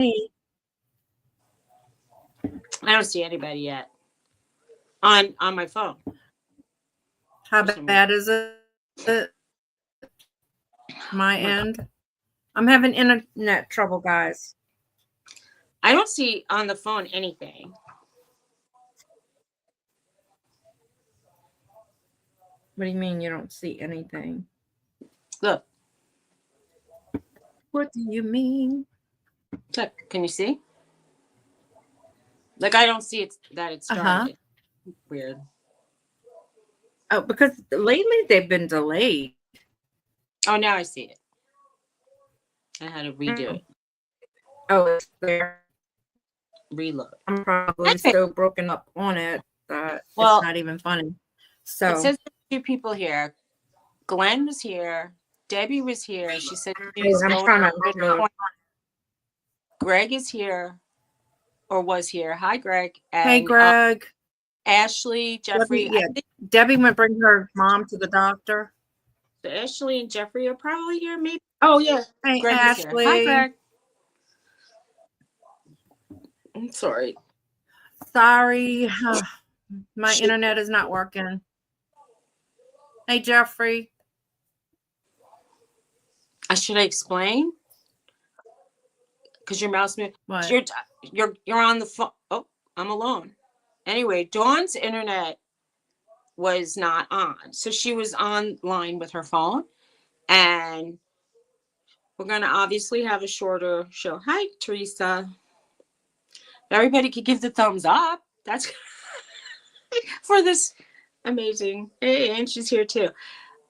me. I don't see anybody yet on my phone How for some reason. bad is it? My end. I'm having internet trouble, guys. I don't see on the phone anything. What do you mean you don't see anything? Look, What do you mean? check. Can you see? Like I don't see it that it Uh-huh. started. Weird. Oh, because lately they've been delayed. Oh, now I see it. I had to redo it. Oh, it's there. Reload. I'm probably Anyway, so broken up on it that it's well, not even funny. it So says there's 2 people here. Glenn was here. Debbie was here. She said she hey, was I'm going trying to to upload. Greg is here or was here. Hi, Greg. Hey, And Greg. Ashley, Debbie, Jeffrey. I yeah, think Debbie went bring her mom to the doctor. Ashley and Jeffrey are probably here, maybe. Oh, yeah. Hey, Greg is here. Hi, Ashley. Greg. I'm sorry. Sorry, my Should, internet is not working. Hey, Jeffrey. should I explain? Because your mouse moved. What? You're on the phone. Oh, I'm alone. Anyway, Dawn's internet was not on. So she was online with her phone. And we're going to obviously have a shorter show. Hi, Teresa. Everybody could give the thumbs up. That's for this amazing. Hey, and she's here too.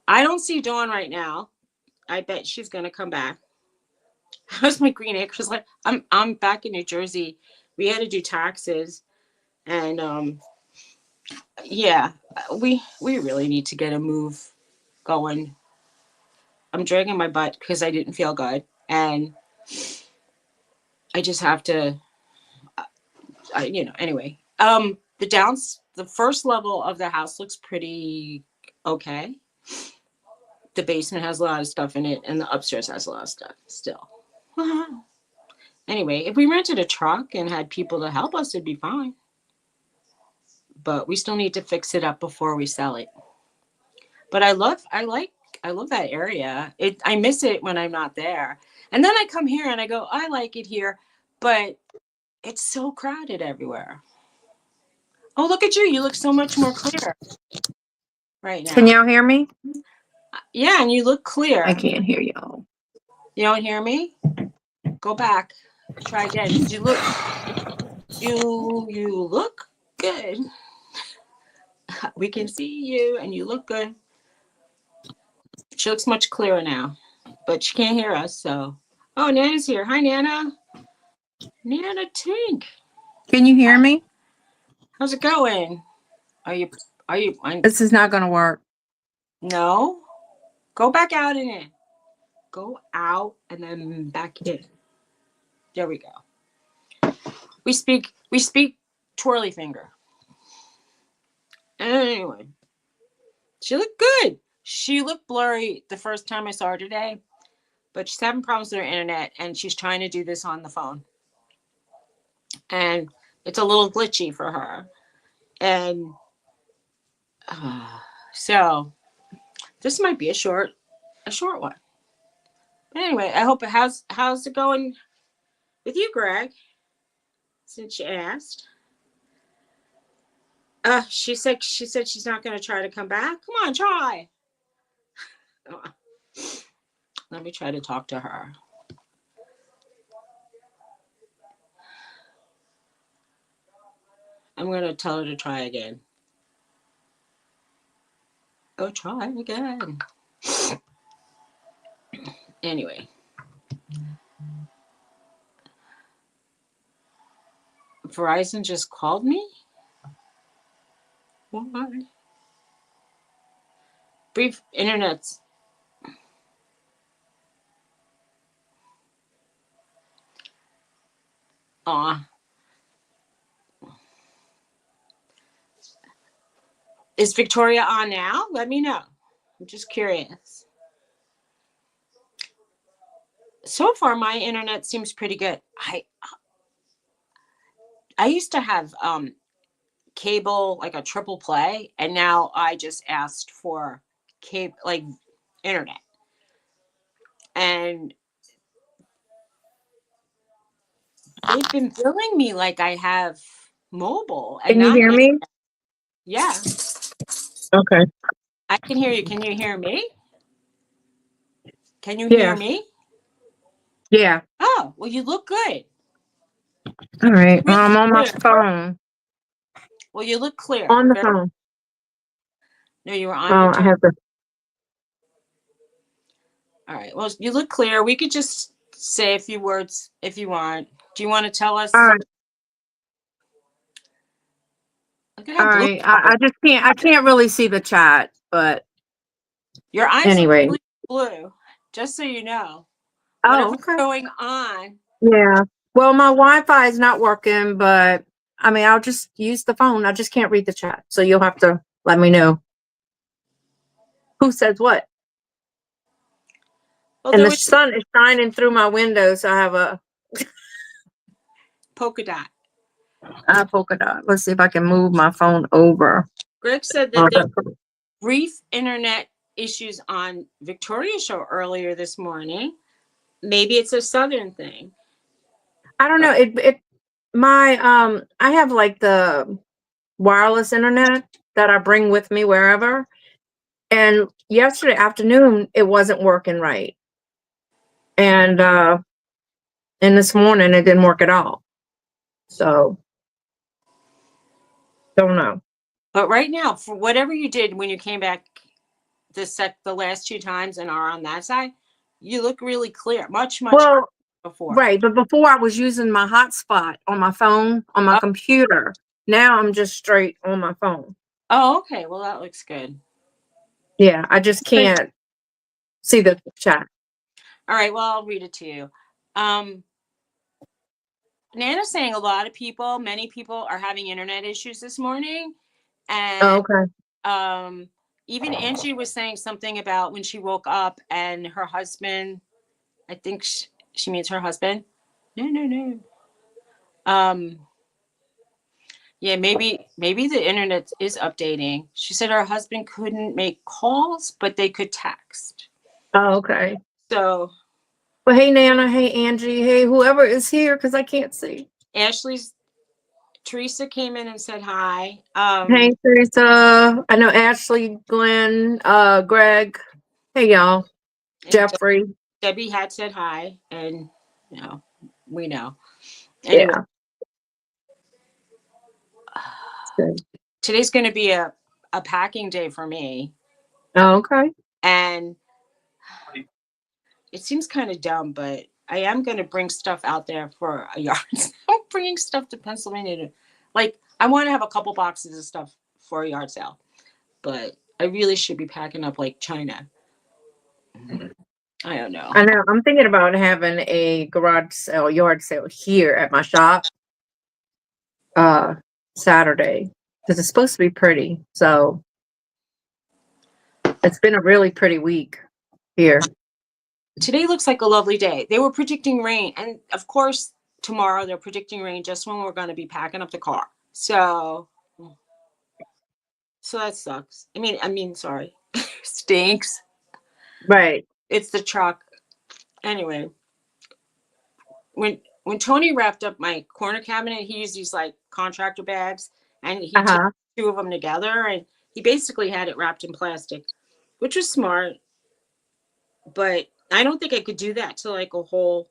I don't see Dawn right now. I bet she's going to come back. How's my Green Acres? Like, I'm back in New Jersey. We had to do taxes. And yeah, we really need to get a move going. I'm dragging my butt because I didn't feel good, and I just have to, Anyway, the first level of the house looks pretty okay. The basement has a lot of stuff in it, and the upstairs has a lot of stuff still. Anyway, if we rented a truck and had people to help us, it'd be fine. But we still need to fix it up before we sell it. But I love that area. I miss it when I'm not there. And then I come here and I go, I like it here, but it's so crowded everywhere. Oh, look at you. You look so much more clear right Can now. y'all hear me? Yeah, and you look I clear. can't hear y'all. You don't hear me? Go back. Try again. You look good. We can see you and you look good. She looks much clearer now. But she can't hear us, so. Oh, Nana's here. Hi, Nana. Nana Tink. Can you hear me? How's it going? Are you This is not going to work. no? Go back out and in. Go out and then back in. There we go. We speak twirly finger. Anyway, she looked good. She looked blurry the first time I saw her today, but she's having problems with her internet and she's trying to do this on the phone. And it's a little glitchy for her. And so this might be a short one. But anyway, I hope how's it going with you, Greg? Since you asked. She said she's not gonna try to come back. Come on, try. Let me try to talk to her. I'm gonna tell her to try again. Go try again. Anyway. Verizon just called me? Why? Brief internet's. Aw. Is Victoria on now? Let me know. I'm just curious. So far my internet seems pretty good. I used to have cable, like a triple play, and now I just asked for cable, like internet. And they've been billing me like I have mobile and Can you not hear internet. me? Yeah, Okay. I can hear you. Can you hear me? Can you hear Yeah. me? Yeah. Oh, well, you look good. All right. Really I'm on my clear. phone. Well, you look clear. On the phone. No, you were on your Oh, I turn. have to. All right. Well, you look clear. We could just say a few words if you want. Do you want to tell All us? right. Look at All how blue right. your eyes. I just can't. I can't really see the chat, but Your eyes look anyway. really blue. Just so you know, Oh, whatever's okay. going on. Yeah. Well, my Wi-Fi is not working, but I mean, I'll just use the phone. I just can't read the chat, so you'll have to let me know who says what. Well, And there the was sun is shining through my window, so I have polka dot. a polka dot. Let's see if I can move my phone over. Greg said Oh, that there were brief internet issues on Victoria's show earlier this morning. Maybe it's a southern thing. I don't know. It my I have like the wireless internet that I bring with me wherever. And yesterday afternoon it wasn't working right. And this morning it didn't work at all. So don't know. But right now, for whatever you did when you came back the last two times and are on that side, you look really clear, much clearer Well, before. right, but before I was using my hotspot on my phone, on my Oh, computer. Now I'm just straight on my phone. oh, okay. Well, that looks good. Yeah, I just Good. can't see the chat. All right. Well, I'll read it to you. Um, Nana's saying a lot of people, many people are having internet issues this morning. Oh, And okay. um, even Angie was saying something about when she woke up and her husband, I think she means her husband. No, no, no. Um, yeah, maybe the internet is updating. She said her husband couldn't make calls, but they could text. Oh, okay. So Well, hey Nana, hey Angie, hey whoever is here because I can't see. Ashley's Teresa came in and said hi. Hey Teresa, I know Ashley, Glenn, Greg. Hey y'all, And Jeffrey. Debbie had said hi, and you know, we know. Anyway, Yeah. So- today's going to be a packing day for me, Oh, okay. and it seems kind of dumb, but I am going to bring stuff out there for a yard. I'm bringing stuff to Pennsylvania to, like, I want to have a couple boxes of stuff for a yard sale, but I really should be packing up like China. I don't know. I know. I'm thinking about having a garage sale, yard sale here at my shop, uh, Saturday because it's supposed to be pretty. So it's been a really pretty week here. Today looks like a lovely day. They were predicting rain, and of course, tomorrow they're predicting rain just when we're going to be packing up the car. So that sucks. Sorry, stinks. Right. It's the truck. Anyway, when Tony wrapped up my corner cabinet, he used these like contractor bags, and he Uh taped huh. two of them together, and he basically had it wrapped in plastic, which was smart. But I don't think I could do that to like a whole,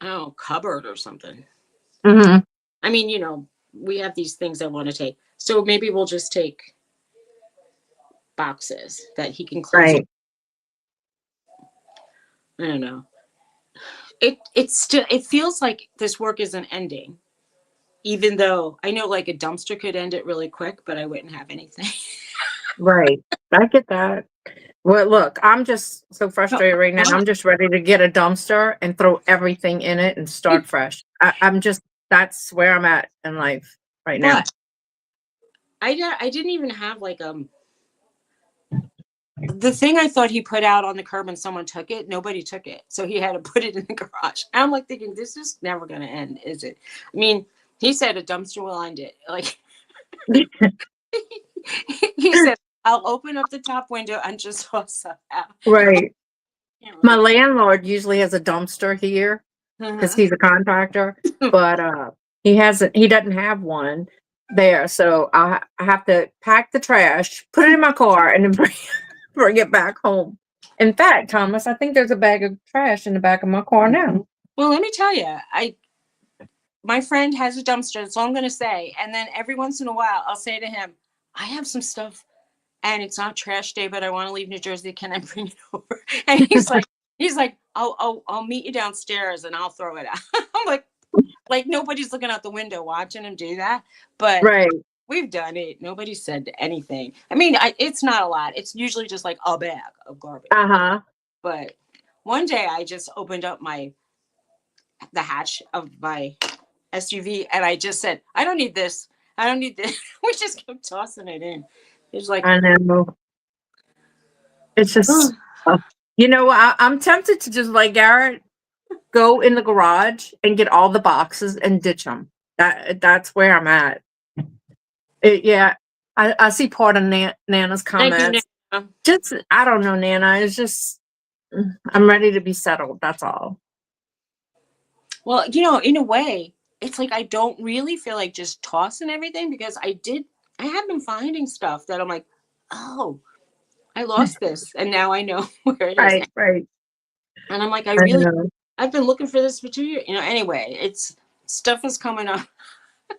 I don't know, cupboard or something. Mm-hmm. I mean, we have these things I want to take, so maybe we'll just take boxes that he can close. Right. I don't know. It feels like this work isn't ending, even though I know like a dumpster could end it really quick, but I wouldn't have anything. Right. I get that. Well, look, I'm just so frustrated right now. I'm just ready to get a dumpster and throw everything in it and start fresh. I'm just, that's where I'm at in life right now. But I didn't even have like The thing I thought he put out on the curb and someone took it, nobody took it. So he had to put it in the garage. I'm like thinking, this is never going to end, is it? I mean, he said a dumpster will end it. Like, he said, I'll open up the top window and just toss stuff out. Right. Can't My really. landlord usually has a dumpster here because Uh-huh. he's a contractor, but he doesn't have one there, so I have to pack the trash, put it in my car, and then bring it back home. In fact, Thomas, I think there's a bag of trash in the back of my car now. Well, let me tell you, my friend has a dumpster. That's all I'm going to say. And then every once in a while, I'll say to him, I have some stuff and it's not trash day, but I want to leave New Jersey. Can I bring it over? And he's like, I'll meet you downstairs and I'll throw it out. I'm like nobody's looking out the window watching him do that. But Right. we've done it. Nobody said anything. I mean, it's not a lot. It's usually just like a bag of garbage. Uh-huh. But one day I just opened up the hatch of my SUV and I just said, I don't need this. I don't need this. We just kept tossing it in. It's like, I know. It's just, uh, I'm tempted to just like Garrett go in the garage and get all the boxes and ditch them. That's where I'm at. Yeah, I see part of Nana's thank you, comments. Nana. Just I don't know, Nana. It's just I'm ready to be settled. That's all. Well, in a way, it's like I don't really feel like just tossing everything because I have been finding stuff that I'm like, oh, I lost this and now I know where it is. Right, right. And I'm like, I know. I've been looking for this for 2 years. Anyway, it's stuff is coming up.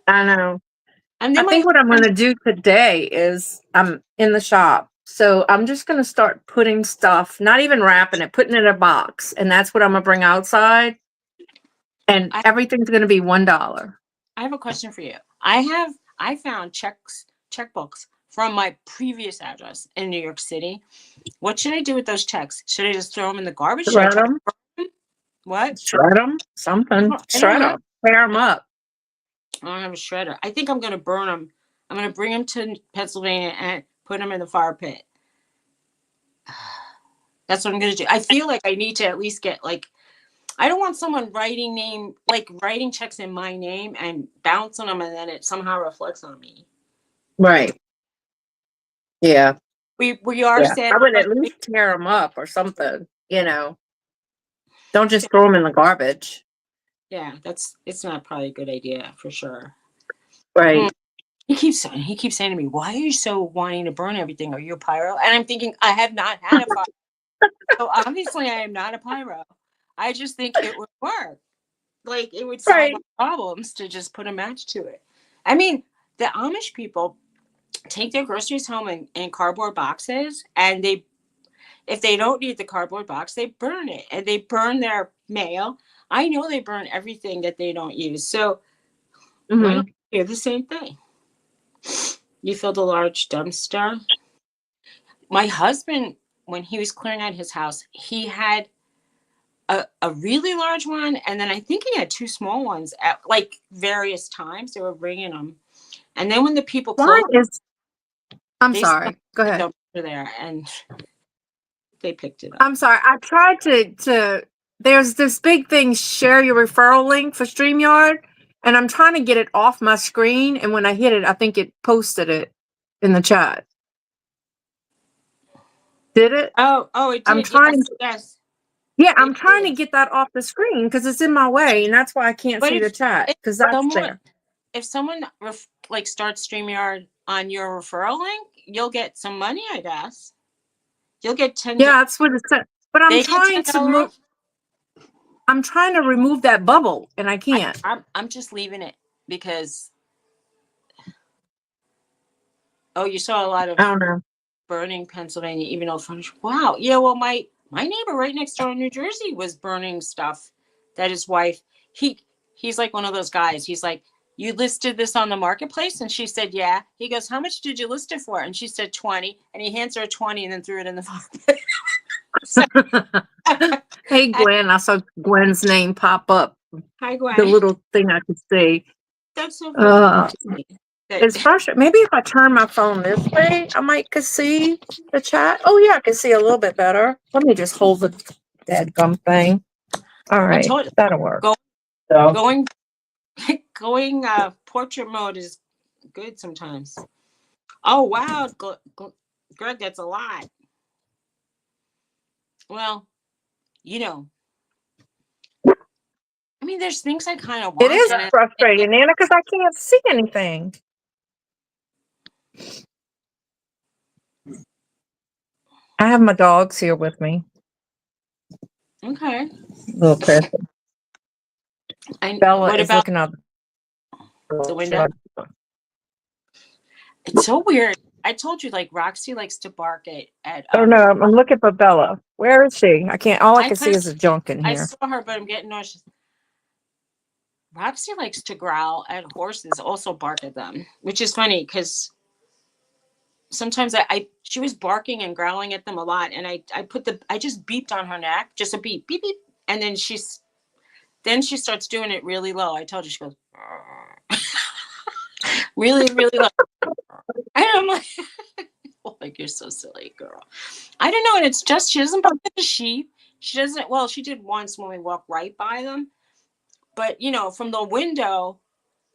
I know. And I then my think what I'm going husband, to do today is I'm in the shop. So I'm just going to start putting stuff, not even wrapping it, putting it in a box. And that's what I'm going to bring outside. And I, everything's going to be $1. I have a question for you. I found checkbooks from my previous address in New York City. What should I do with those checks? Should I just throw them in the garbage? Should I Shred try to them, burn them? What? shred them, something. I don't Shred have them, tear them up. I don't have a shredder. I think I'm gonna burn them. I'm gonna bring them to Pennsylvania and put them in the fire pit. That's what I'm gonna do. I feel like I need to at least get like I don't want someone writing checks in my name and bouncing them and then it somehow reflects on me. Right. Yeah. We are Yeah. sad. I would at least tear them up or something. Don't just throw them in the garbage. Yeah, it's not probably a good idea for sure. Right. He keeps saying to me, "Why are you so wanting to burn everything? Are you a pyro?" And I'm thinking, I have not had a fire, so obviously I am not a pyro. I just think it would work. Like it would solve Right. my problems to just put a match to it. I mean, the Amish people take their groceries home in cardboard boxes, and if they don't need the cardboard box, they burn it, and they burn their mail. I know they burn everything that they don't use. So why don't Hmm. you do the same thing? You filled a large dumpster. My husband, when he was clearing out his house, he had a really large one, and then I think he had two small ones at like various times. They were bringing them, and then when the people Why closed, is I'm they saw sorry. Go the ahead. dumpster there, and they picked it up. I'm sorry. I tried to there's this big thing, share your referral link for StreamYard, and I'm trying to get it off my screen, and when I hit it, I think it posted it in the chat. Did it? Oh, it I'm did. Yes, trying yes, Yeah, it I'm trying to did. get that off the screen because it's in my way, and that's why I can't But see the chat if because that's someone there. if someone like starts StreamYard on your referral link, you'll get some money, I guess. You'll get Yeah, that's what it said. But They get $10 off. I'm trying to remove that bubble, and I can't. I'm just leaving it because you saw a lot I of don't know. burning Pennsylvania, even though furniture. Wow, yeah. Well, my neighbor right next door in New Jersey was burning stuff that his wife. He's like one of those guys. He's like, you listed this on the marketplace, and she said, yeah. He goes, how much did you list it for? And she said 20, and he hands her a 20 and then threw it in the fire. So, Hey, Gwen, I saw Gwen's name pop up. hi, The Gwen. little thing I could see. That's so Uh, funny. that It's frustrating. Maybe if I turn my phone this way, I might could see the chat. Oh yeah, I can see a little bit better. Let me just hold the dead gum thing. All I right, told you, that'll work. go, So going going portrait mode is good sometimes. Oh wow, Greg, that's a lot. Well, you know, I mean, there's things I kind of it want, is and I, frustrating, Nana, because I can't see anything. I have my dogs here with me. okay. Little Chris. And Bella what is about looking out the the window? It's so weird. I told you, like Roxy likes to bark at Oh no, I'm looking for Bella. Where is she? I can't. All I can see is a junk in I here. saw her, but I'm getting nauseous. Roxy likes to growl at horses, also bark at them, which is funny because sometimes she was barking and growling at them a lot, and I just beeped on her neck, just a beep, beep beep, and then she starts doing it really low. I told her, she goes really really low, and I'm like, oh, like you're so silly, girl. I don't know, and it's just she doesn't bark at the sheep. She doesn't. Well, she did once when we walked right by them, but from the window.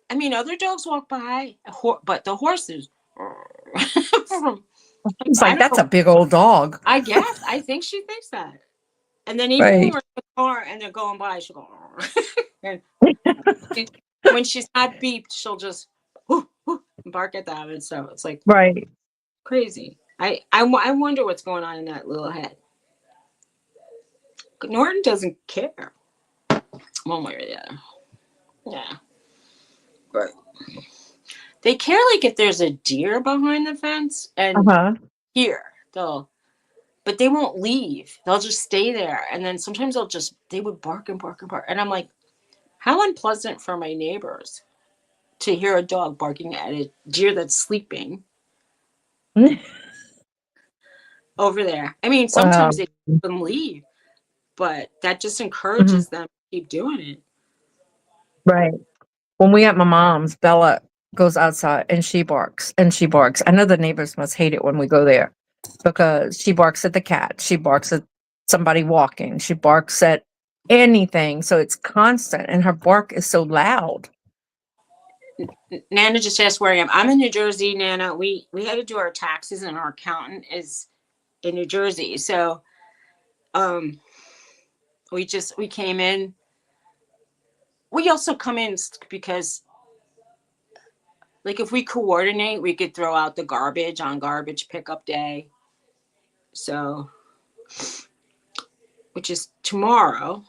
I mean, other dogs walk by, but the horses. from, It's I like don't that's know. a big old dog. I guess I think she thinks that. And then even when Right. we're in the car and they're going by, she'll go. And when she's not beeped, she'll just bark at them, and so it's like Right. crazy. I wonder what's going on in that little head. Norton doesn't care one way or the other. Yeah, but they care like if there's a deer behind the fence, and Uh-huh. here but they won't leave. They'll just stay there, and then sometimes they would bark and bark and bark, and I'm like, how unpleasant for my neighbors to hear a dog barking at a deer that's sleeping over there. I mean, Wow. sometimes they let them leave, but that just Mhm. encourages them to keep doing it. Right. When we at my mom's, Bella goes outside and she barks and she barks. I know the neighbors must hate it when we go there because she barks at the cat. She barks at somebody walking. She barks at anything. So it's constant and her bark is so loud. Nana just asked where I am. I'm in New Jersey, Nana. We had to do our taxes, and our accountant is in New Jersey. So um we came in. We also come in because like if we coordinate, we could throw out the garbage on garbage pickup day. So which is tomorrow.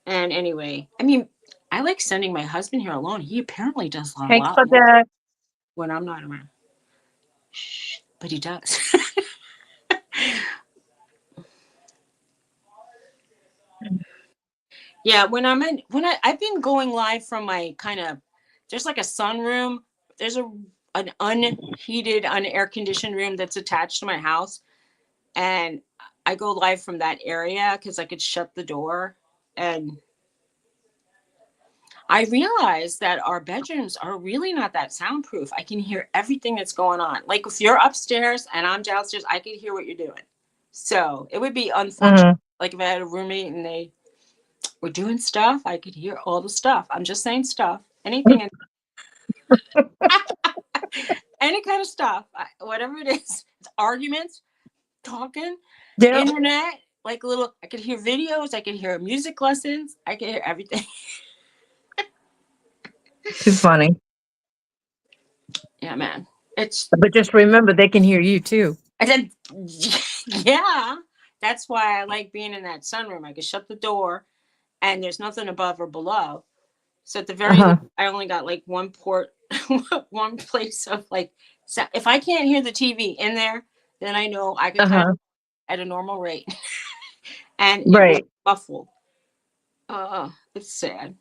And anyway, I mean, I like sending my husband here alone. He apparently does a Thanks lot for more that. when I'm not around. Shh, but he does. Yeah, I've been going live from my kind of there's like a sunroom. There's an unheated, unair conditioned room that's attached to my house, and I go live from that area because I could shut the door. And I realized that our bedrooms are really not that soundproof. I can hear everything that's going on. Like if you're upstairs and I'm downstairs, I can hear what you're doing. So it would be unfortunate. Mhm. Like if I had a roommate and they were doing stuff, I could hear all the stuff. I'm just saying stuff. Anything, any kind of stuff, whatever it is. It's arguments, talking, Yeah. internet, like I could hear videos, I could hear music lessons, I could hear everything. Too funny. Yeah, man. It's But just remember they can hear you too. I said, yeah. That's why I like being in that sunroom. I can shut the door, and there's nothing above or below. So at the very least, Uh-huh. I only got like one port, one place of like. So if I can't hear the TV in there, then I know I could kind of Uh-huh. at a normal rate, and it was Right. muffled. It's sad.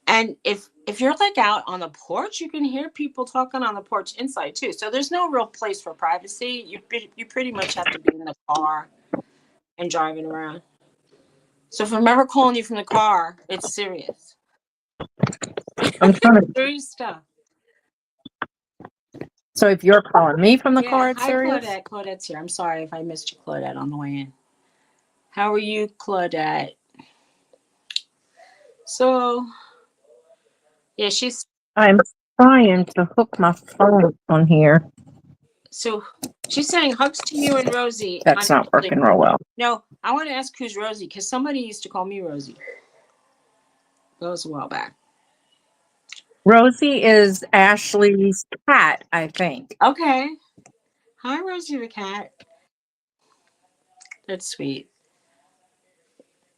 And if you're like out on the porch, you can hear people talking on the porch inside too. So there's no real place for privacy. You pretty much have to be in the car and driving around. So if I'm ever calling you from the car, it's serious. I'm trying to Serious stuff. So if you're calling me from the car, Yeah. it's Hi, serious. Claudette. Claudette's here. I'm sorry if I missed you, Claudette, on the way in. How are you, Claudette? So, yeah, I'm trying to hook my phone on here. so she's saying hugs to you and Rosie. That's not working real well. No, I want to ask who's Rosie because somebody used to call me Rosie. That was a while back. Rosie is Ashley's cat, I think. Okay. Hi, Rosie the cat. That's sweet.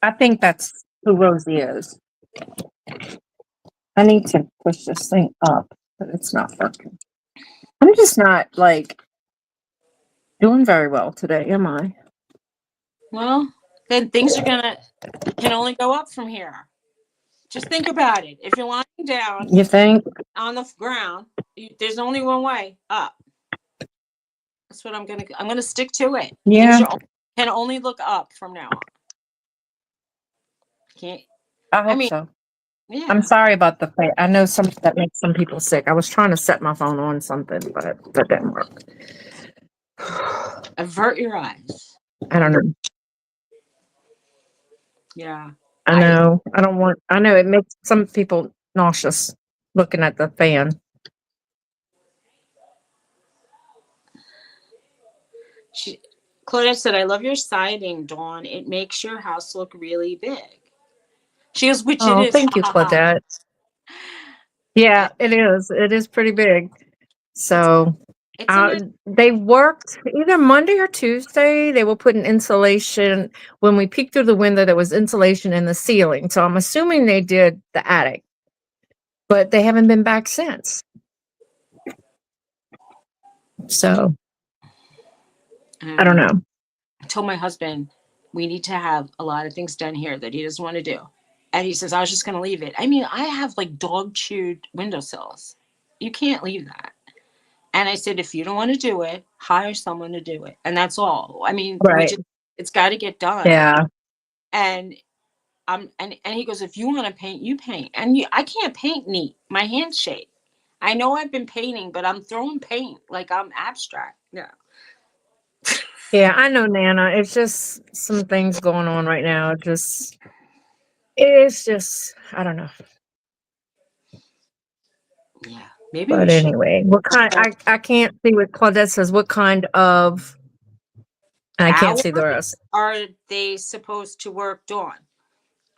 I think that's who Rosie is. I need to push this thing up, but it's not working. I'm just not like doing very well today, am I? Well, then things can only go up from here. Just think about it. If you're lying down You think? on the ground, there's only one way up. That's what I'm gonna stick to it. Yeah, Can only look up from now on. Can't. I I hope mean, so. yeah. I'm sorry about the thing. I know that makes some people sick. I was trying to set my phone on something, but that didn't work. Avert your eyes. I don't know. Yeah. I know. I know it makes some people nauseous looking at the fan. Claudette said, "I love your siding, Dawn. It makes your house look really big." She goes, "Which it Oh, is." thank you, Claudette. Yeah, it is. It is pretty big. So It's a nice. they worked either Monday or Tuesday. They were putting insulation. When we peeked through the window, there was insulation in the ceiling. So I'm assuming they did the attic, but they haven't been back since. So I don't know. I told my husband we need to have a lot of things done here that he doesn't want to do. And he says, I was just going to leave it. I mean, I have like dog chewed windowsills. You can't leave that. And I said, if you don't want to do it, hire someone to do it. And that's all. I mean, Right. it's got to get done. Yeah. And and he goes, if you want to paint, you paint. And I can't paint neat. My hands shake. I know I've been painting, but I'm throwing paint like I'm abstract. Yeah. Yeah, I know, Nana. It's just some things going on right now. It's just, I don't know. Yeah. Maybe But we should. anyway, I can't see what Claudette says. What kind of, I can't Hours see the rest. are they supposed to work, Dawn?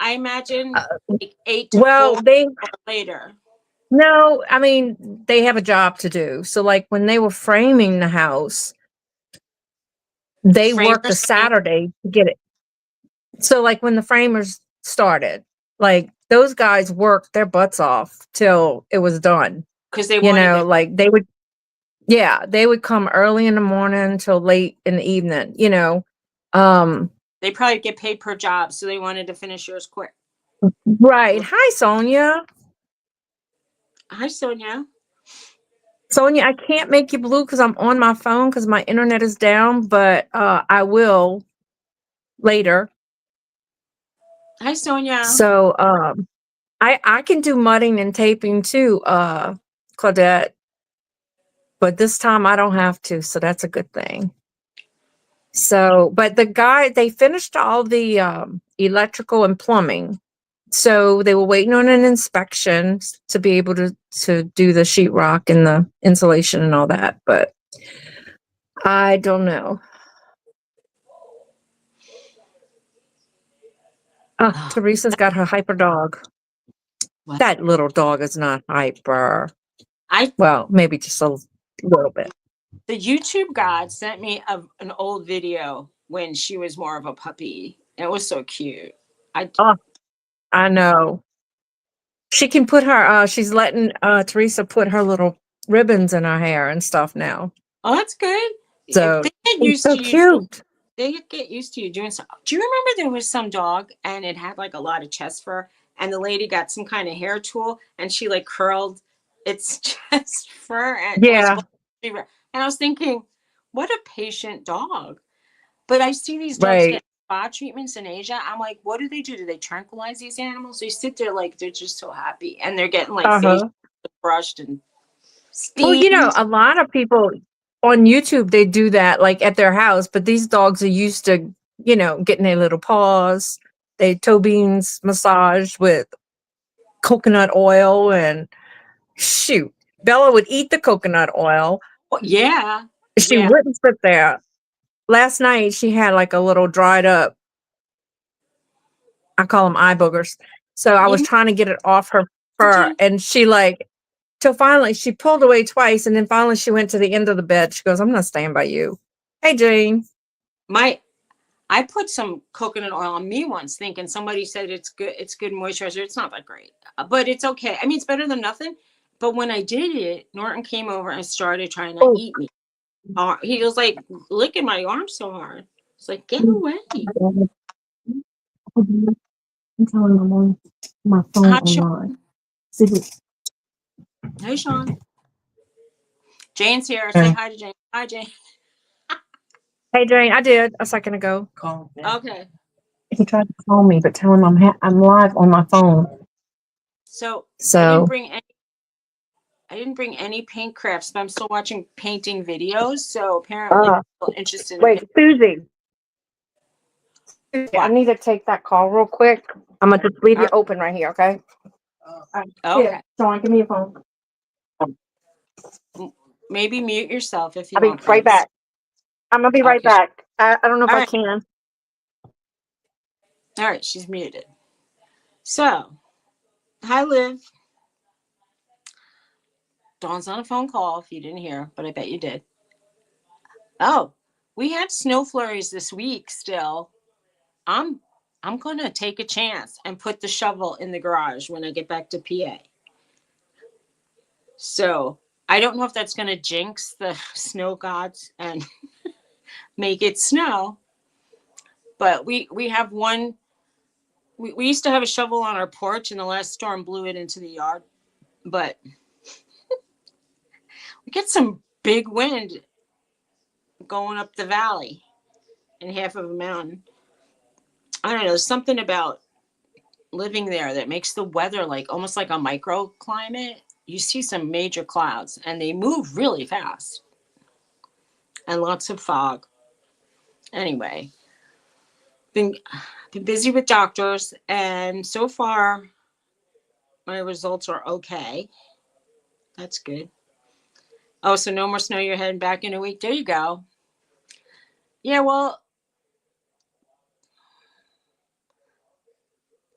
I imagine Uh, like 8 to well, 4 they, or later. no, I mean, they have a job to do. So like when they were framing the house, they worked a Framers Saturday to get it. So like when the framers started, like those guys worked their butts off till it was done. because they wanted it. Like they would, yeah, they would come early in the morning till late in the evening, Um, They probably get paid per job, so they wanted to finish yours quick. right. Hi, Sonia. Hi, Sonia. Sonia, I can't make you blue because I'm on my phone because my internet is down, but I will later. Hi, Sonia. So I can do mudding and taping too, Claudette, but this time I don't have to, so that's a good thing. So, but they finished all the electrical and plumbing. So they were waiting on an inspection to be able to do the sheetrock and the insulation and all that, but I don't know. Oh, Teresa's got her hyper dog. What? That little dog is not hyper. I Well, maybe just a little bit. The YouTube god sent me an old video when she was more of a puppy. It was so cute. Oh, I know. She can put her she's letting Teresa put her little ribbons in her hair and stuff now. Oh, that's good. So If they get it's used so to you, cute. they get used to you doing something. Do you remember there was some dog and it had like a lot of chest fur, and the lady got some kind of hair tool and she like curled its chest fur, and Yeah. and I was thinking, what a patient dog. But I see these dogs Right. get spa treatments in Asia. I'm like, what do they do? Do they tranquilize these animals? They sit there like they're just so happy, and they're getting like face brushed and Well, Steamed. a lot of people on YouTube, they do that like at their house, but these dogs are used to, getting their little paws, they toe beans massaged with coconut oil and shoot. Bella would eat the coconut oil. Yeah. She Yeah. wouldn't sit there. Last night she had like a little dried up, I call them eye boogers. So I was You trying to get it off her fur imagine and she like till finally she pulled away twice and then finally she went to the end of the bed. She goes, I'm not staying by you. Hey Jane. my I put some coconut oil on me once, thinking somebody said it's good. It's good moisturizer. It's not that great, but it's okay. I mean, it's better than nothing. But when I did it, Norton came over and started trying to Oh, eat me. He was like licking my arm so hard. It's like, get away. I'm telling them on my phone Hi, Sean. online. See, Hey, Sean. Jane's here. Say hi to Jane. Hi, Jane. hey Jane, I did a second ago. Okay. He tried to call me, but tell him I'm live on my phone. So So, I didn't bring any paint crafts, but I'm still watching painting videos. So apparently, uh, I'm interested in wait, Susie, I what? need to take that call real quick. I'm gonna just leave All you open right here, okay? right. Here, Okay. Sean, give me your phone. Maybe mute yourself if you I'll be want, right please. back. I'm gonna be right Okay. back. I don't know if All I right. can. All right. She's muted. So, hi, Liv. Dawn's on a phone call if you didn't hear, but I bet you did. Oh, we had snow flurries this week still. I'm I'm gonna take a chance and put the shovel in the garage when I get back to PA. So I don't know if that's gonna jinx the snow gods and make it snow, but we have one. We used to have a shovel on our porch, and the last storm blew it into the yard. But we get some big wind going up the valley in half of a mountain. I don't know. There's something about living there that makes the weather like almost like a microclimate. You see some major clouds, and they move really fast, and lots of fog. Anyway, been been busy with doctors, and so far my results are okay. That's good. Oh, so no more snow. You're heading back in a week. There you go. Yeah, well,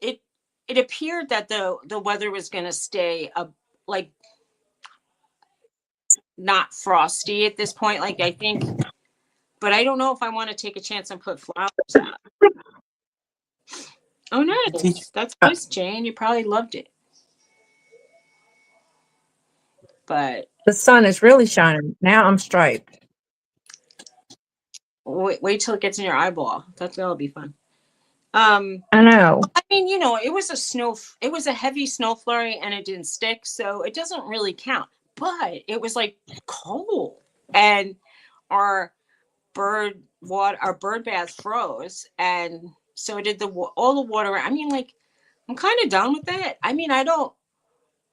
it it appeared that the weather was going to stay like not frosty at this point. Like I think, but I don't know if I want to take a chance and put flowers out. Oh, nice. That's nice, Jane. You probably loved it. But The sun is really shining. Now I'm striped. wait till it gets in your eyeball. That'll be fun. I know. I mean, it was a heavy snow flurry and it didn't stick, so it doesn't really count. But it was like cold, and our our bird bath froze, and so did all the water. I mean, like, I'm kind of done with that. I mean, I don't.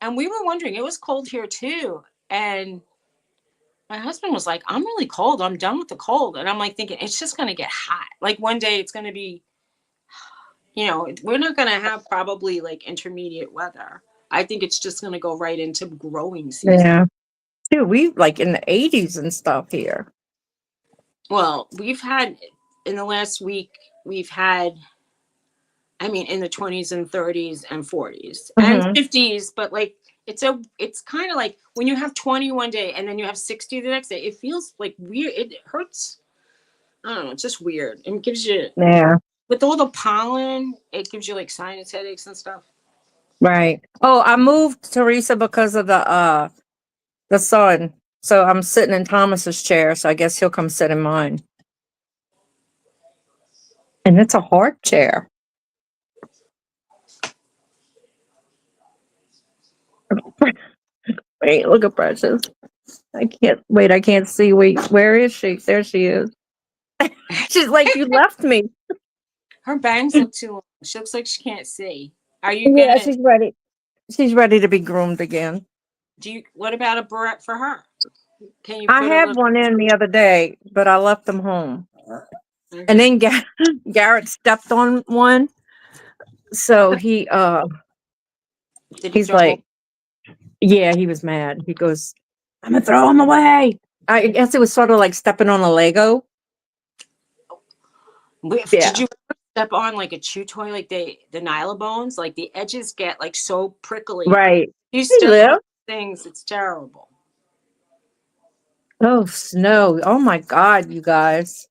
And we were wondering, it was cold here too, and my husband was like, I'm really cold. I'm done with the cold. And I'm like thinking, it's just going to get hot. Like one day it's going to be, we're not going to have probably like intermediate weather. I think it's just going to go right into growing season. Yeah. Dude, we like in the 80s and stuff here. Well, we've had in the last week, we've had, I mean, in the 20s and 30s and 40s and Mm-hmm. 50s, but like, it's kind of like when you have 20 one day and then you have 60 the next day, it feels like weird. It hurts. I don't know. It's just weird. It gives you, Yeah. with all the pollen, it gives you like sinus headaches and stuff. Right. Oh, I moved Teresa because of the sun. So I'm sitting in Thomas's chair, so I guess he'll come sit in mine. And it's a hard chair. Wait, look at Precious. I can't wait, I can't see. Wait, where is she? There she is. She's like, you left me. Her bangs look too long. She looks like she can't see. Are you Yeah, gonna? she's ready. She's ready to be groomed again. What about a barrette for her? Can you I put a had little? one in the other day, but I left them home. And Okay. then Garrett stepped on one. So Did he he's throw home? like, yeah, he was mad. He goes, I'm gonna throw him away. I guess it was sort of like stepping on a Lego. Did Yeah. you ever step on like a chew toy, like the Nyla bones? Like the edges get like so prickly. Right. You Hey, step on Liv. things, it's terrible. Oh, snow. Oh my God, you guys.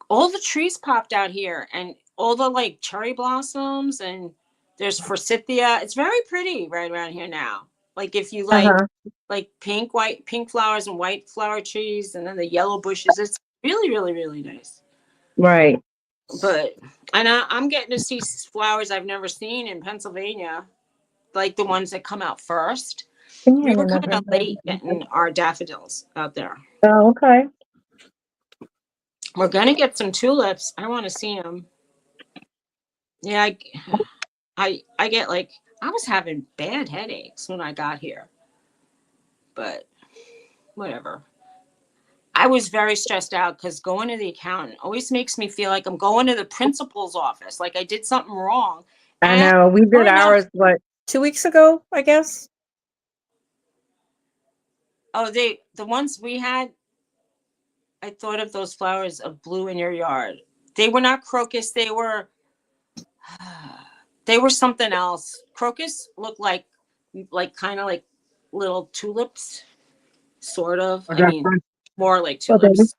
All the trees popped out here, and all the like cherry blossoms, and there's forsythia. It's very pretty right around here now. Like if you Uh-huh. like pink flowers and white flower trees, and then the yellow bushes. It's really, really, really nice. Right. But I'm getting to see flowers I've never seen in Pennsylvania, like the ones that come out first. We were kind of late getting our daffodils out there. Oh, okay. We're gonna get some tulips. I want to see them. Yeah, I get like I was having bad headaches when I got here, but whatever. I was very stressed out because going to the accountant always makes me feel like I'm going to the principal's office, like I did something wrong. I And know. We sure did enough, ours, what, 2 weeks ago, I guess? oh, the ones we had, I thought of those flowers of blue in your yard. They were not crocus. They were something else. Crocus looked like kind of like little tulips, sort of. I mean, more like tulips.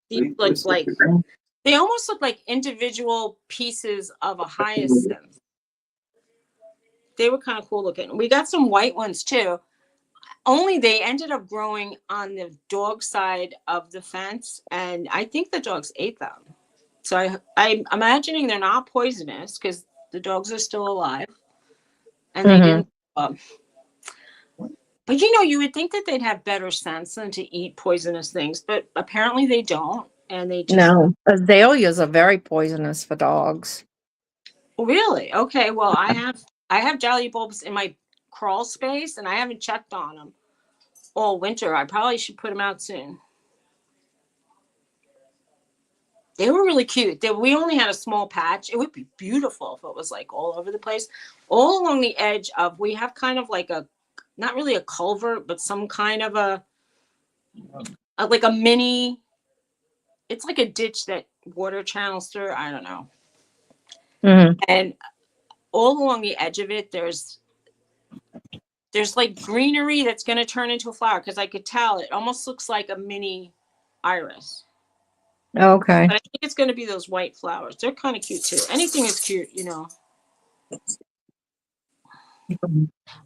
These like they almost look like individual pieces of a hyacinth. They were kind of cool looking. We got some white ones too. Only they ended up growing on the dog side of the fence, and I think the dogs ate them. So I'm imagining they're not poisonous because the dogs are still alive and they Mm-hmm. didn't. But you know, you would think that they'd have better sense than to eat poisonous things, but apparently they don't, and they just No. Azaleas are very poisonous for dogs. really okay. Well, I have jelly bulbs in my crawl space, and I haven't checked on them all winter. I probably should put them out soon. They were really cute. We only had a small patch. It would be beautiful if it was like all over the place, all along the edge of. We have kind of like a, not really a culvert, but some kind of a like a mini. It's like a ditch that water channels through. I don't know. Mm-hmm. And all along the edge of it, there's like greenery that's going to turn into a flower because I could tell it almost looks like a mini iris. Okay. But I think it's going to be those white flowers. They're kind of cute too. Anything is cute, you know.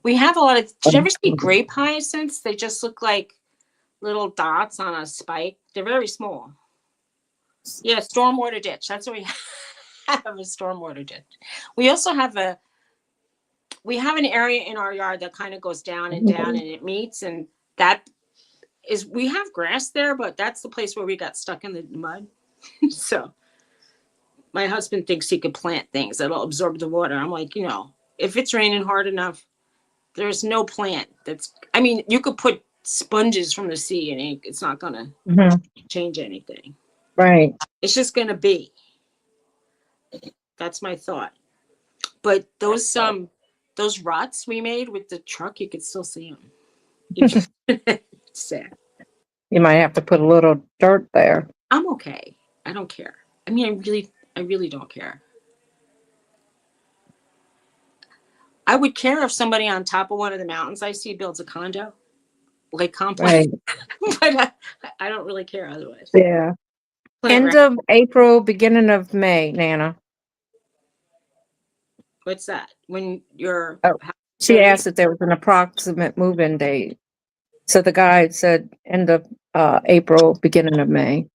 We have a lot of. Did you ever see grape hyacinths? They just look like little dots on a spike. They're very small. Yeah, stormwater ditch. That's what we have, a stormwater ditch. We also have an area in our yard that kind of goes down and down and it meets, and that is, we have grass there, but that's the place where we got stuck in the mud. So my husband thinks he could plant things that'll absorb the water. I'm like, if it's raining hard enough, there's no plant I mean, you could put sponges from the sea and it's not gonna Mm-hmm. change anything. Right. It's just gonna be. That's my thought. But those ruts we made with the truck, you could still see them. Sad. You might have to put a little dirt there. I'm okay. I don't care. I mean, I really don't care. I would care if somebody on top of one of the mountains I see builds a condo, like complex, Right. but I don't really care otherwise. Yeah. End of April, beginning of May, Nana. What's that? When you're Oh, she ready? asked if there was an approximate move-in date. So the guy said end of April, beginning of May.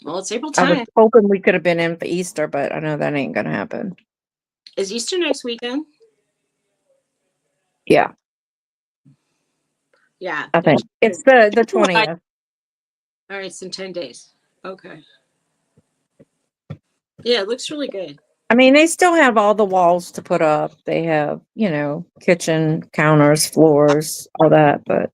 Well, it's April I was 10th. hoping we could have been in for Easter, but I know that ain't gonna happen. Is Easter next weekend? Yeah, Yeah. I think it's the 20th. All right, it's in 10 days. Okay. Yeah, it looks really good. I mean, they still have all the walls to put up. They have, kitchen counters, floors, all that, but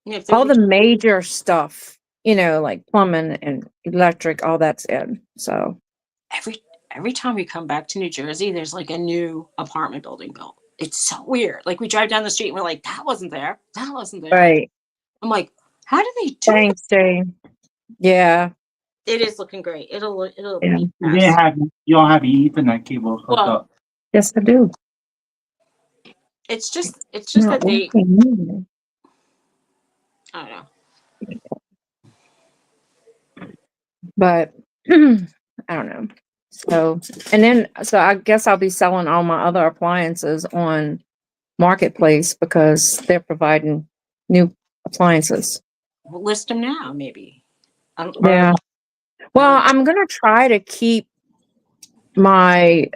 Yeah, if they all would the major stuff, like plumbing and electric, all that's in. So, every every time we come back to New Jersey, there's like a new apartment building built. It's so weird. Like we drive down the street and we're like, that wasn't there. That wasn't there. right. I'm like, how do they do that? Thanks, Jane. Yeah. It is looking great. It'll Yeah. be You didn't fast. have you don't have your Ethernet cable hooked Well, up. Yes, I do. it's just Not that they working. I don't know. But I don't know. So I guess I'll be selling all my other appliances on Marketplace because they're providing new appliances. We'll list them now, maybe. Yeah. Well, I'm gonna try to keep my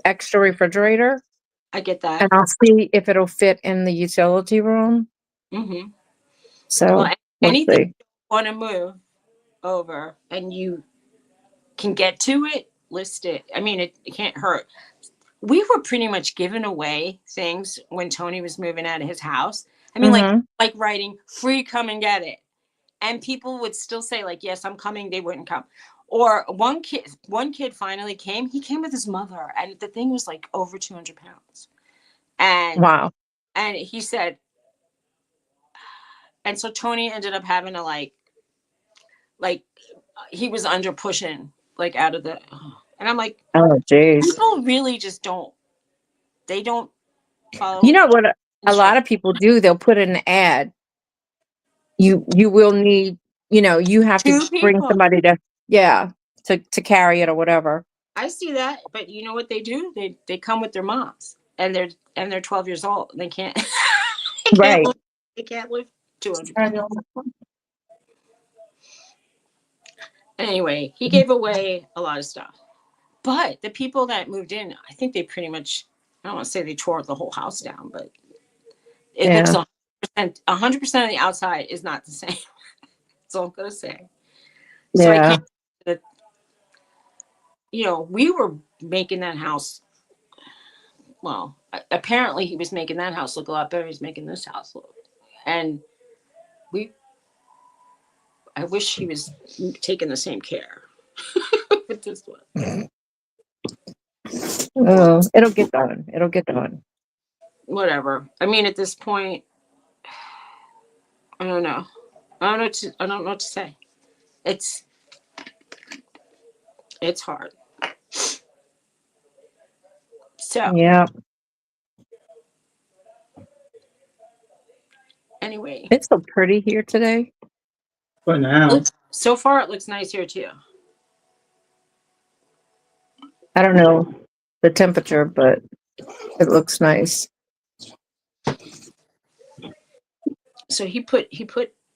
extra refrigerator, I get and that. I'll see if it'll fit in the utility room. Mm-hmm. So Well, we'll anything see. you want to move over and you can get to it, list it. I mean, it can't hurt. We were pretty much giving away things when Tony was moving out of his house. I mean, Mm-hmm. like writing free, come and get it, and people would still say like, yes, I'm coming. They wouldn't come. Or one kid finally came. He came with his mother, and the thing was like over 200 pounds. And Wow. and he said, and so Tony ended up having to like he was under pushing like out of the, and I'm like, Oh, geez. people really just don't, they don't You follow know what a lot instructions. of people do? They'll put in an ad. You will need, you have to Two bring people. somebody to carry it or whatever. I see that, but you know what they do? They come with their moms, and they're 12 years old, and they can't they can't Right. lift, they can't lift 200 pounds. Anyway, he gave away a lot of stuff, but the people that moved in, I think they pretty much, I don't want to say they tore the whole house down, but it looks Yeah. 100% of the outside is not the same. That's all I'm gonna say. So I Yeah. can't. We were making that house. Well, apparently he was making that house look a lot better. He's making this house look, and we. I wish he was taking the same care with this one. Oh, it'll get done. It'll get done. Whatever. I mean, at this point, I don't know. I don't know what to say. It's it's hard. So Yeah. anyway, It's so pretty here today. For now. so far it looks nice here too. I don't know the temperature, but it looks nice. So he put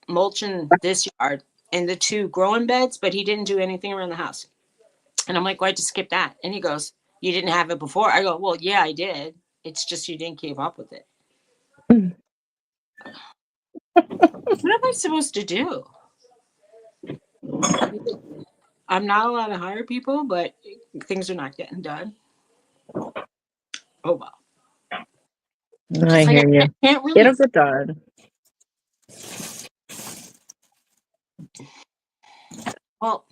mulch in this yard and the two growing beds, but he didn't do anything around the house. And I'm like, why'd you skip that? And he goes, you didn't have it before. I go, well, yeah, I did. It's just you didn't keep up with it. What am I supposed to do? I'm not allowed to hire people, but things are not getting done. Oh well. I It's like hear you. I can't It'll really. get done. Well,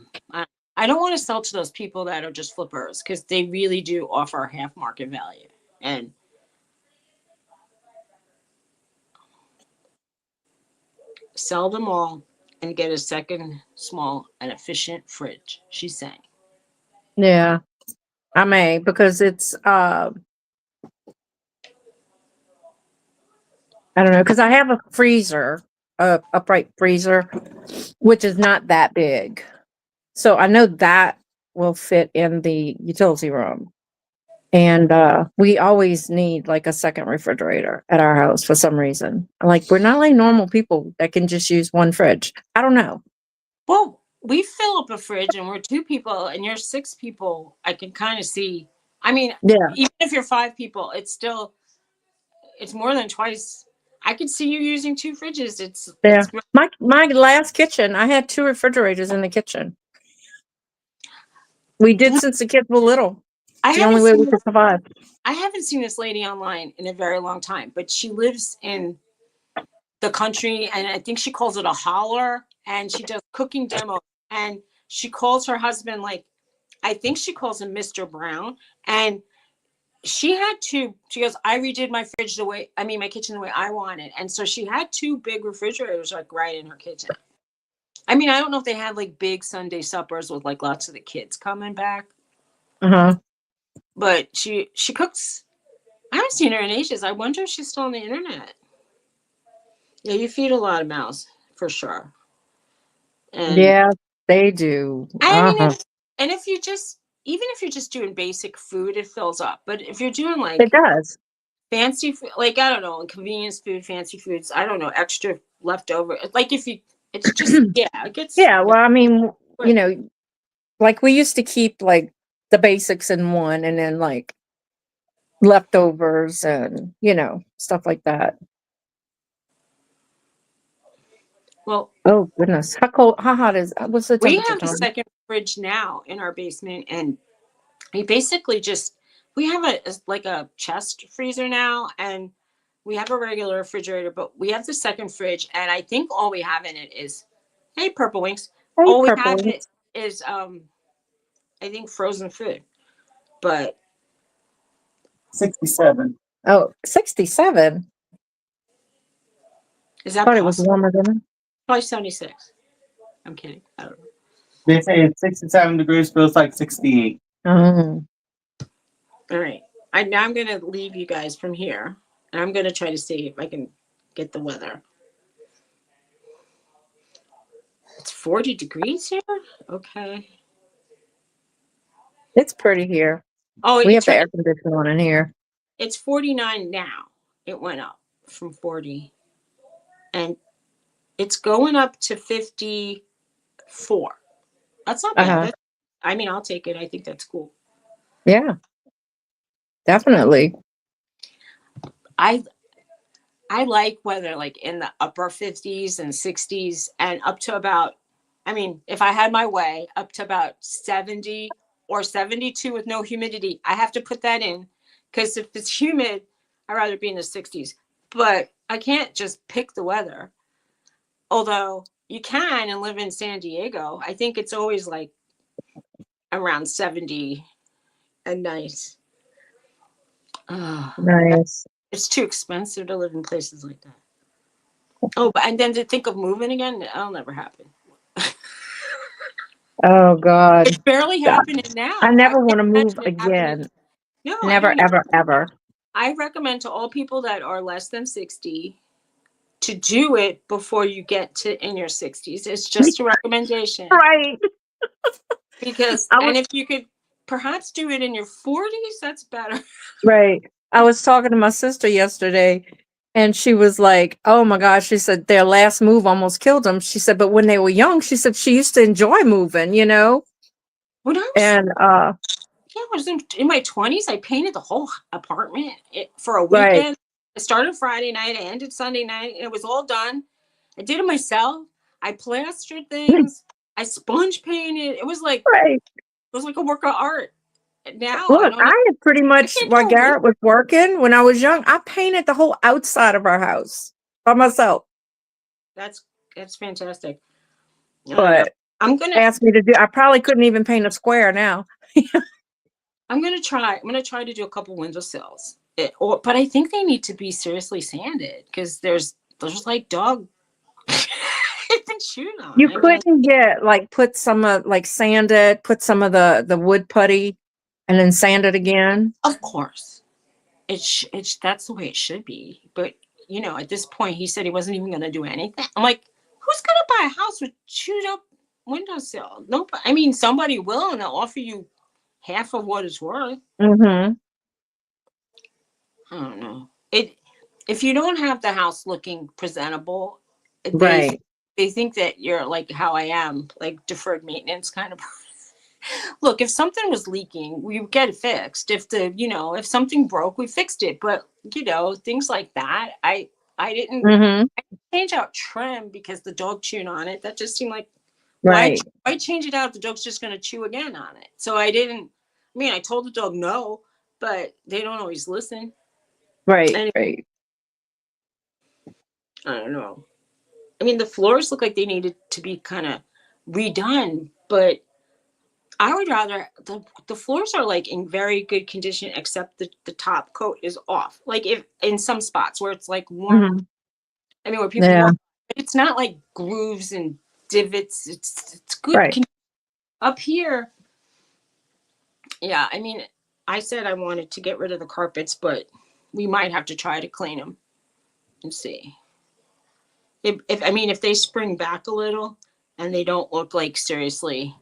I don't want to sell to those people that are just flippers because they really do offer half market value. And sell them all and get a second small and efficient fridge, she's saying. Yeah, I may because it's I don't know because I have a freezer, a upright freezer, which is not that big. So I know that will fit in the utility room. And we always need like a second refrigerator at our house for some reason. Like we're not like normal people that can just use one fridge. I don't know. Well, we fill up a fridge and we're two people and you're six people. I can kind of see. I mean, Yeah, even if you're five people, it's more than twice. I could see you using two fridges. yeah. It's My last kitchen, I had two refrigerators in the kitchen. We did since the kids were little. I It's the haven't only way we seen could survive. I haven't seen this lady online in a very long time, but she lives in the country, and I think she calls it a holler, and she does cooking demos, and she calls her husband, like, I think she calls him Mr. Brown, and she goes, I redid my fridge my kitchen the way I want it. And so she had 2 big refrigerators like right in her kitchen. I mean, I don't know if they had like big Sunday suppers with like lots of the kids coming back, Uh-huh. but she cooks. I haven't seen her in ages. I wonder if she's still on the internet. Yeah, you feed a lot of mouths for sure. And Yeah, they do. I mean, Uh-huh. and if you just, even if you're just doing basic food, it fills up. But if you're doing It like does. fancy food, like, I don't know, convenience food, fancy foods, I don't know, extra leftover, like, if you, it's just, yeah, it gets Yeah, well, I mean, quick. like we used to keep like the basics in one and then like leftovers and, stuff like that. Well, Oh goodness. How hot what's the we temperature, have the Tom? second fridge now in our basement, and we basically just, we have like a chest freezer now, and we have a regular refrigerator, but we have the second fridge, and I think all we have in it is, hey, Purple Wings, Hey, all we have purple. it is I think frozen food, but 67. Oh, 67. is that Thought it was possible? warmer than Probably 76. I'm kidding, I don't know. They say it's 67 degrees, feels like 68. Oh. All right. Now I'm going to leave you guys from here, and I'm going to try to see if I can get the weather. It's 40 degrees here? Okay. It's pretty here. Oh, We have it's the right. air conditioner on in here. It's 49 now. It went up from 40. And it's going up to 54. That's not bad. Uh-huh. I mean, I'll take it. I think that's cool. Yeah, definitely. I I like weather like in the upper 50s and 60s and up to about, I mean, if I had my way, up to about 70 or 72 with no humidity. I have to put that in because if it's humid, I'd rather be in the 60s. But I can't just pick the weather. Although you can and live in San Diego. I think it's always like around 70 and nice. Oh, Nice. it's too expensive to live in places like that. Oh, but and then to think of moving again, that'll never happen. Oh God. It's barely I happening I now. I never want can't to move imagine it happening. again. No, I Never, don't. ever, ever. I recommend to all people that are less than 60 to do it before you get to in your 60s. It's just a recommendation Right. because, I was and if you could perhaps do it in your 40s, that's better. right. I was talking to my sister yesterday and she was like, "Oh my gosh," she said their last move almost killed them. She said, "But when they were young," she said she used to enjoy moving. When I was, And yeah, I was in my 20s, I painted the whole apartment for a right. weekend. I started Friday night, I ended Sunday night, and it was all done. I did it myself. I plastered things. I sponge painted. Right. It was like a work of art. Now I Look, don't. I had pretty I much can't while do a week. Garrett was working when I was young, I painted the whole outside of our house by myself. That's fantastic. I don't know. But I'm gonna asked me to do I probably couldn't even paint a square now. I'm gonna try. I'm gonna try to do a couple windowsills. But I think they need to be seriously sanded because there's like dog. It's been chewed on. You I mean, couldn't get like put some of like sand it, put some of the wood putty and then sand it again. of course, it's that's the way it should be. But at this point, he said he wasn't even gonna do anything. I'm like, who's gonna buy a house with chewed up windowsill? No, I mean somebody will, and they'll offer you half of what it's worth. Mm-hmm. I don't know. If you don't have the house looking presentable, they Right. they think that you're like how I am, like deferred maintenance kind of. Look, if something was leaking, we would get it fixed. If something broke, we fixed it. But things like that, I didn't Mm-hmm. change out trim because the dog chewed on it. That just seemed like Right. Why change it out if the dog's just going to chew again on it? So I didn't. I mean, I told the dog no, but they don't always listen. Right. And Right. I don't know. I mean, the floors look like they needed to be kind of redone, but I would rather the floors are like in very good condition, except the top coat is off. Like if in some spots where it's like warm, Mhm. I mean, where people Yeah. walk, it's not like grooves and divots. It's good. Right. Up here, yeah. I mean, I said I wanted to get rid of the carpets, but we might have to try to clean them and see. If I mean, if they spring back a little and they don't look like seriously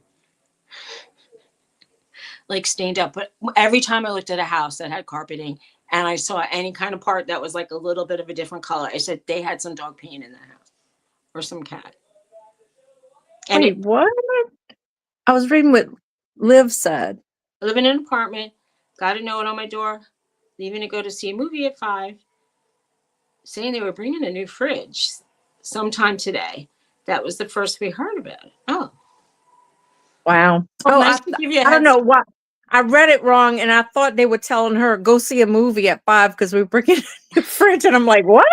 like stained up. But every time I looked at a house that had carpeting and I saw any kind of part that was like a little bit of a different color, I said they had some dog paint in the house or some cat. And Wait, what? I was reading what Liv said. I live in an apartment, got a note on my door, leaving to go to see a movie at 5, saying they were bringing a new fridge sometime today. That was the first we heard about it. Oh, Wow. well, Oh, nice to give you a I don't heads know up. what. I read it wrong, and I thought they were telling her go see a movie at 5 because we we're bringing a new fridge, and I'm like, what?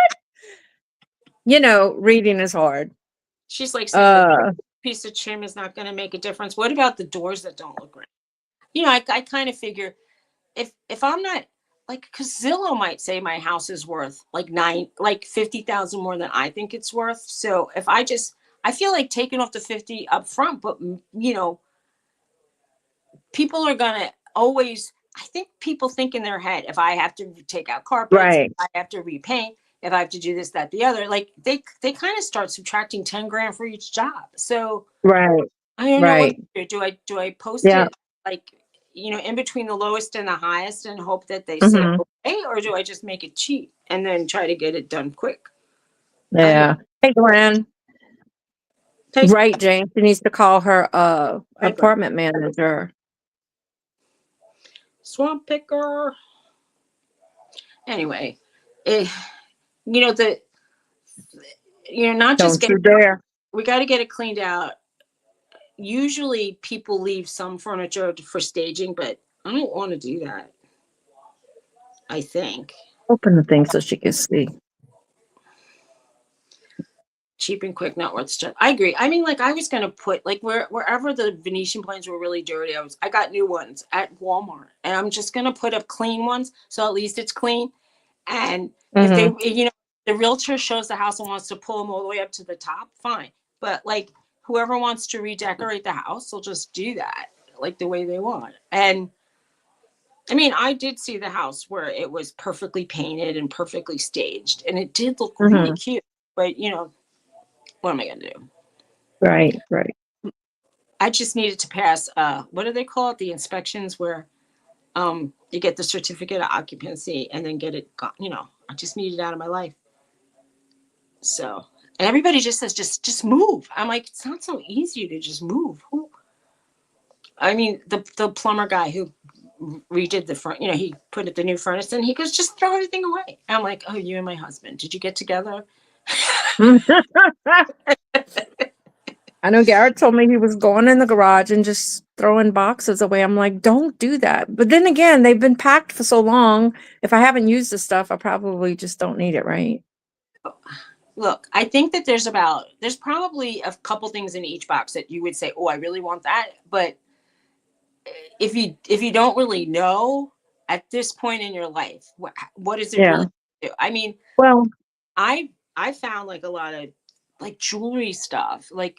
Reading is hard. She's like saying a Uh, piece of trim is not going to make a difference. What about the doors that don't look right? I kind of figure if I'm not like, because Zillow might say my house is worth like 50,000 more than I think it's worth. So if I feel like taking off the 50 up front, but people are gonna always. I think people think in their head, if I have to take out carpets, right, I have to repaint, if I have to do this, that, the other, like they kind of start subtracting 10 grand for each job. So right, I don't know what right. to do. Do I post Yeah. it like in between the lowest and the highest and hope that they say Hmm. okay, or do I just make it cheap and then try to get it done quick? I don't know. Yeah. Hey, Glenn. Taste Right, Jane. She needs to call her right, Glenn. apartment manager. Swamp picker. Anyway, eh, you know the not just Don't get you dare. we got to get it cleaned out. Usually people leave some furniture for staging, but I don't want to do that. I think Open the thing so she can see. cheap and quick, not worth stuff. I agree. I mean, like I was gonna put like wherever the Venetian blinds were really dirty, I got new ones at Walmart, and I'm just gonna put up clean ones, so at least it's clean. And if they, Hmm. the realtor shows the house and wants to pull them all the way up to the top, fine. But like whoever wants to redecorate the house, will just do that like the way they want. And I mean, I did see the house where it was perfectly painted and perfectly staged, and it did look really Hmm. cute. But what am I gonna do? Right, right. I just needed to pass what do they call it? The inspections where you get the certificate of occupancy and then get it I just need it out of my life. So and everybody just says just move. I'm like, it's not so easy to just move. I mean, the plumber guy who redid the front, he put the new furnace in, he goes, just throw everything away. I'm like, oh, you and my husband, did you get together? I know Garrett told me he was going in the garage and just throwing boxes away. I'm like, don't do that. But then again, they've been packed for so long. If I haven't used the stuff, I probably just don't need it, right? Look, I think that there's probably a couple things in each box that you would say, oh, I really want that. But if you don't really know at this point in your life, what does it Yeah. really do? I mean, Well, I found like a lot of like jewelry stuff, like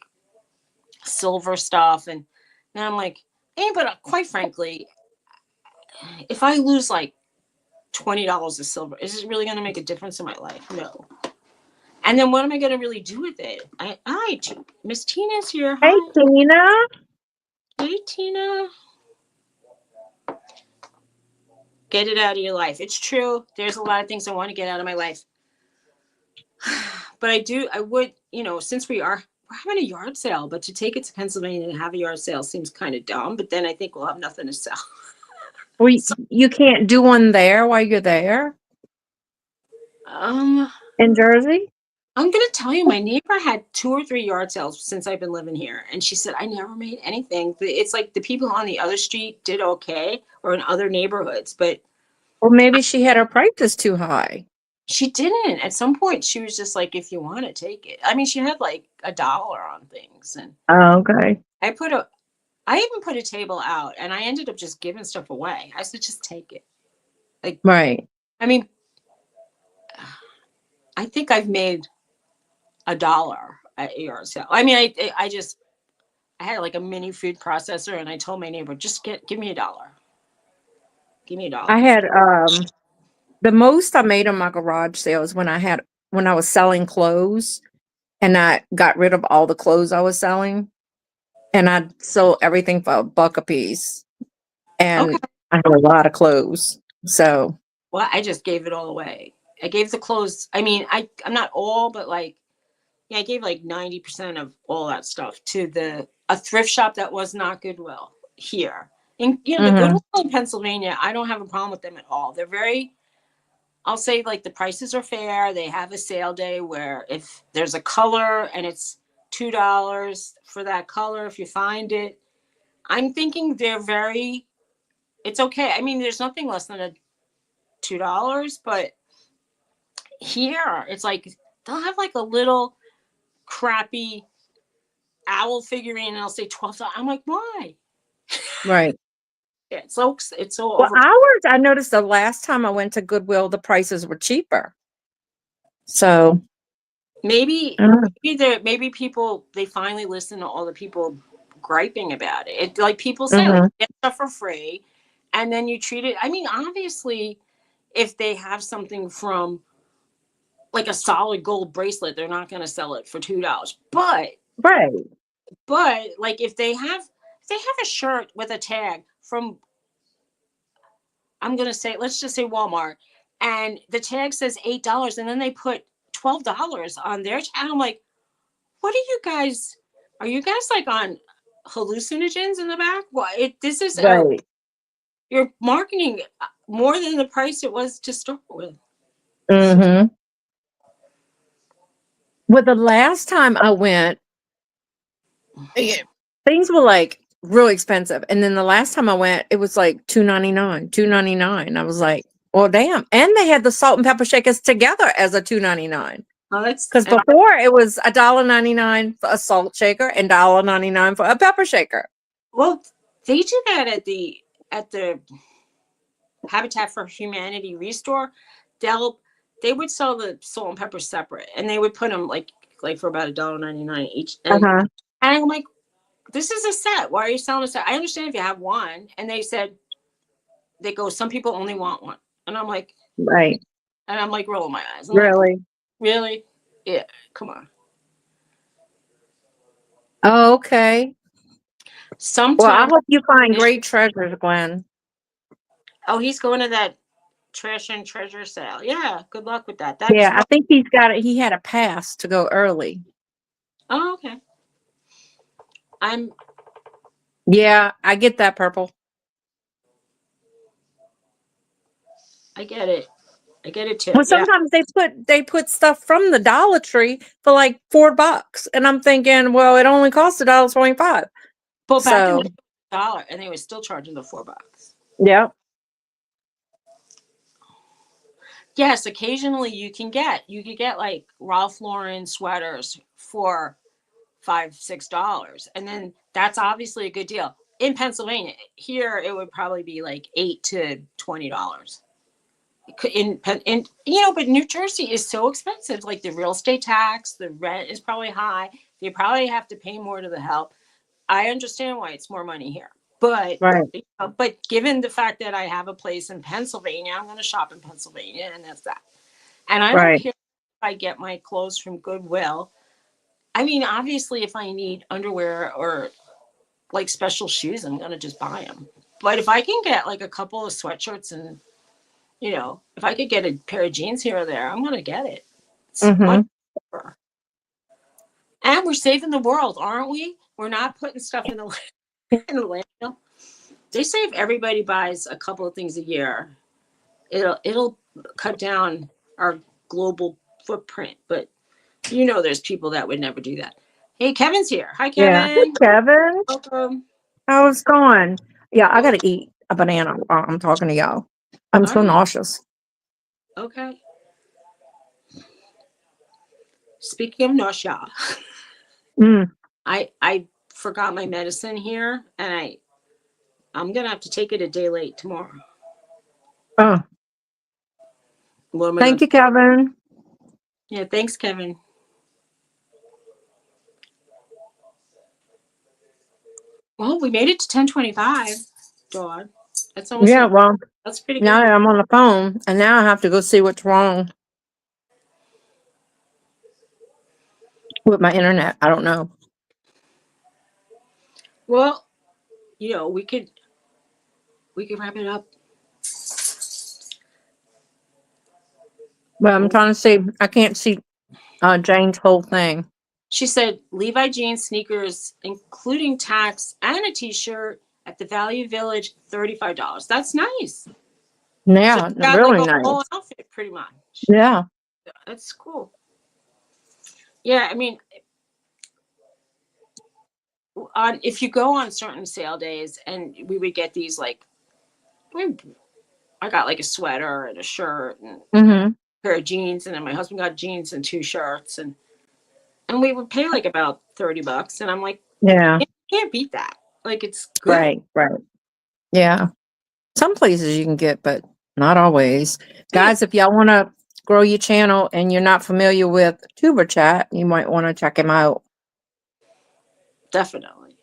silver stuff, and then I'm like, hey, but quite frankly, if I lose like $20 of silver, is it really going to make a difference in my life? No. And then what am I going to really do with it? Hi, Miss Tina's here. hey, Hi. Tina. Hey, Tina. Get it out of your life. It's true. There's a lot of things I want to get out of my life. But I would, since we're having a yard sale, but to take it to Pennsylvania and have a yard sale seems kind of dumb. But then I think we'll have nothing to sell. Well, So, you can't do one there while you're there um, in Jersey? I'm gonna tell you, my neighbor had 2 or 3 yard sales since I've been living here, and she said I never made anything. It's like the people on the other street did okay, or in other neighborhoods, but Well, maybe she had her prices too high. she didn't. At some point, she was just like, "If you want it, take it." I mean, she had like $1 on things, and Oh, okay. I even put a table out, and I ended up just giving stuff away. I said, "Just take it." Like, Right. I mean, I think I've made $1 at a yard sale. I mean, I had like a mini food processor, and I told my neighbor, just give me $1. Give me a I dollar. had the most I made on my garage sales when I was selling clothes and I got rid of all the clothes I was selling and I sold everything for $1 a piece. Okay. And I had a lot of clothes. So Well, I just gave it all away. I gave the clothes. I mean, I'm not all, but like, yeah, I gave like 90% of all that stuff to a thrift shop that was not Goodwill here. And the mhm. Goodwill in Pennsylvania, I don't have a problem with them at all. They're very, I'll say, like, the prices are fair. They have a sale day where if there's a color and it's $2 for that color, if you find it, I'm thinking it's okay. I mean, there's nothing less than a $2, but here it's like they'll have like a little crappy owl figurine and I'll say $12. I'm like, why? Right. Yeah, it's so Well, over. ours, I noticed the last time I went to Goodwill, the prices were cheaper. So, Maybe I don't know. maybe people, they finally listen to all the people griping about it. It, like people say, like, Mhm. you get stuff for free, and then you treat it. I mean, obviously, if they have something from like a solid gold bracelet, they're not going to sell it for $2. Right. But like if they have a shirt with a tag from, I'm gonna say, let's just say Walmart, and the tag says $8, and then they put $12 on their tag. I'm like, what are you guys? Are you guys like on hallucinogens in the back? Well, this is Right. you're marketing more than the price it was to start with. Mhm. Well, the last time I went, yeah, things were like real expensive. And then the last time I went, it was like 2.99, 2.99. I was like, well, damn. And they had the salt and pepper shakers together as a 2.99. Oh, Because before it was $1.99 for a salt shaker and $1.99 for a pepper shaker. well, they do that at the Habitat for Humanity Restore. They'll they would sell the salt and pepper separate, and they would put them like for about $1.99 each. Uh-huh. And I'm like, this is a set. Why are you selling a set? I understand if you have one. And they said, they go, some people only want one. And Right. I'm like rolling my eyes. I'm like, Really? really? Yeah, come on. Oh, okay. Well, I Sometimes, hope you find great treasures, Glenn. oh, he's going to that trash and treasure sale. Yeah, good luck with that. That's Yeah, I what. think he's got it. He had a pass to go early. Oh, okay. I'm. Yeah, I get that, Purple. I get it. I get it too. Well, Yeah. sometimes they put stuff from the Dollar Tree for like $4, and I'm thinking, well, it only costs $1.25. But back in the So, day, dollar, and they were still charging the $4. yeah, Yes, occasionally you could get like Ralph Lauren sweaters for $5, $6, and then that's obviously a good deal. In Pennsylvania, here it would probably be like $8 to $20. But New Jersey is so expensive. Like the real estate tax, the rent is probably high. You probably have to pay more to the help. I understand why it's more money here, but right, but given the fact that I have a place in Pennsylvania, I'm going to shop in Pennsylvania, and that's that. And I don't right, care if I get my clothes from Goodwill. I mean, obviously, if I need underwear or like special shoes, I'm going to just buy them. But if I can get like a couple of sweatshirts and, if I could get a pair of jeans here or there, I'm going to get it. It's much mm-hmm, cheaper. And we're saving the world, aren't we? We're not putting stuff in the in the landfill. They say if everybody buys a couple of things a year, it'll cut down our global footprint. But You know, there's people that would never do that. Hey, Kevin's here. Hi, Yeah. Hey, Kevin. Kevin, Welcome. how's it going? Yeah, I Oh, gotta eat a banana while I'm talking to y'all. I'm all so right. nauseous. Okay. Speaking of nausea, Mm. I forgot my medicine here, and I'm gonna have to take it a day late tomorrow. Oh, What am I gonna thank do? you, Kevin. Yeah, thanks, Kevin. Well, we made it to 10:25, Dawn. That's almost Yeah, an. well, That's pretty now good. that I'm on the phone, and now I have to go see what's wrong with my internet. I don't know. Well, we could wrap it up. But I'm trying to see. I can't see Jane's whole thing. She said Levi jeans, sneakers, including tax, and a T-shirt at the Value Village, $35. That's nice. So Yeah, she got like really a nice. whole outfit, pretty much. Yeah. That's cool. Yeah, I mean, on if you go on certain sale days, and we would get these like, I got like a sweater and a shirt and a Mm-hmm. pair of jeans, and then my husband got jeans and two shirts, and we would pay like about $30, and I'm like, Yeah. you can't beat that. Like it's good. Right. Right. Yeah. Some places you can get, but not always. Yeah, Guys, if y'all want to grow your channel and you're not familiar with Tuber Chat, you might want to check him out. definitely.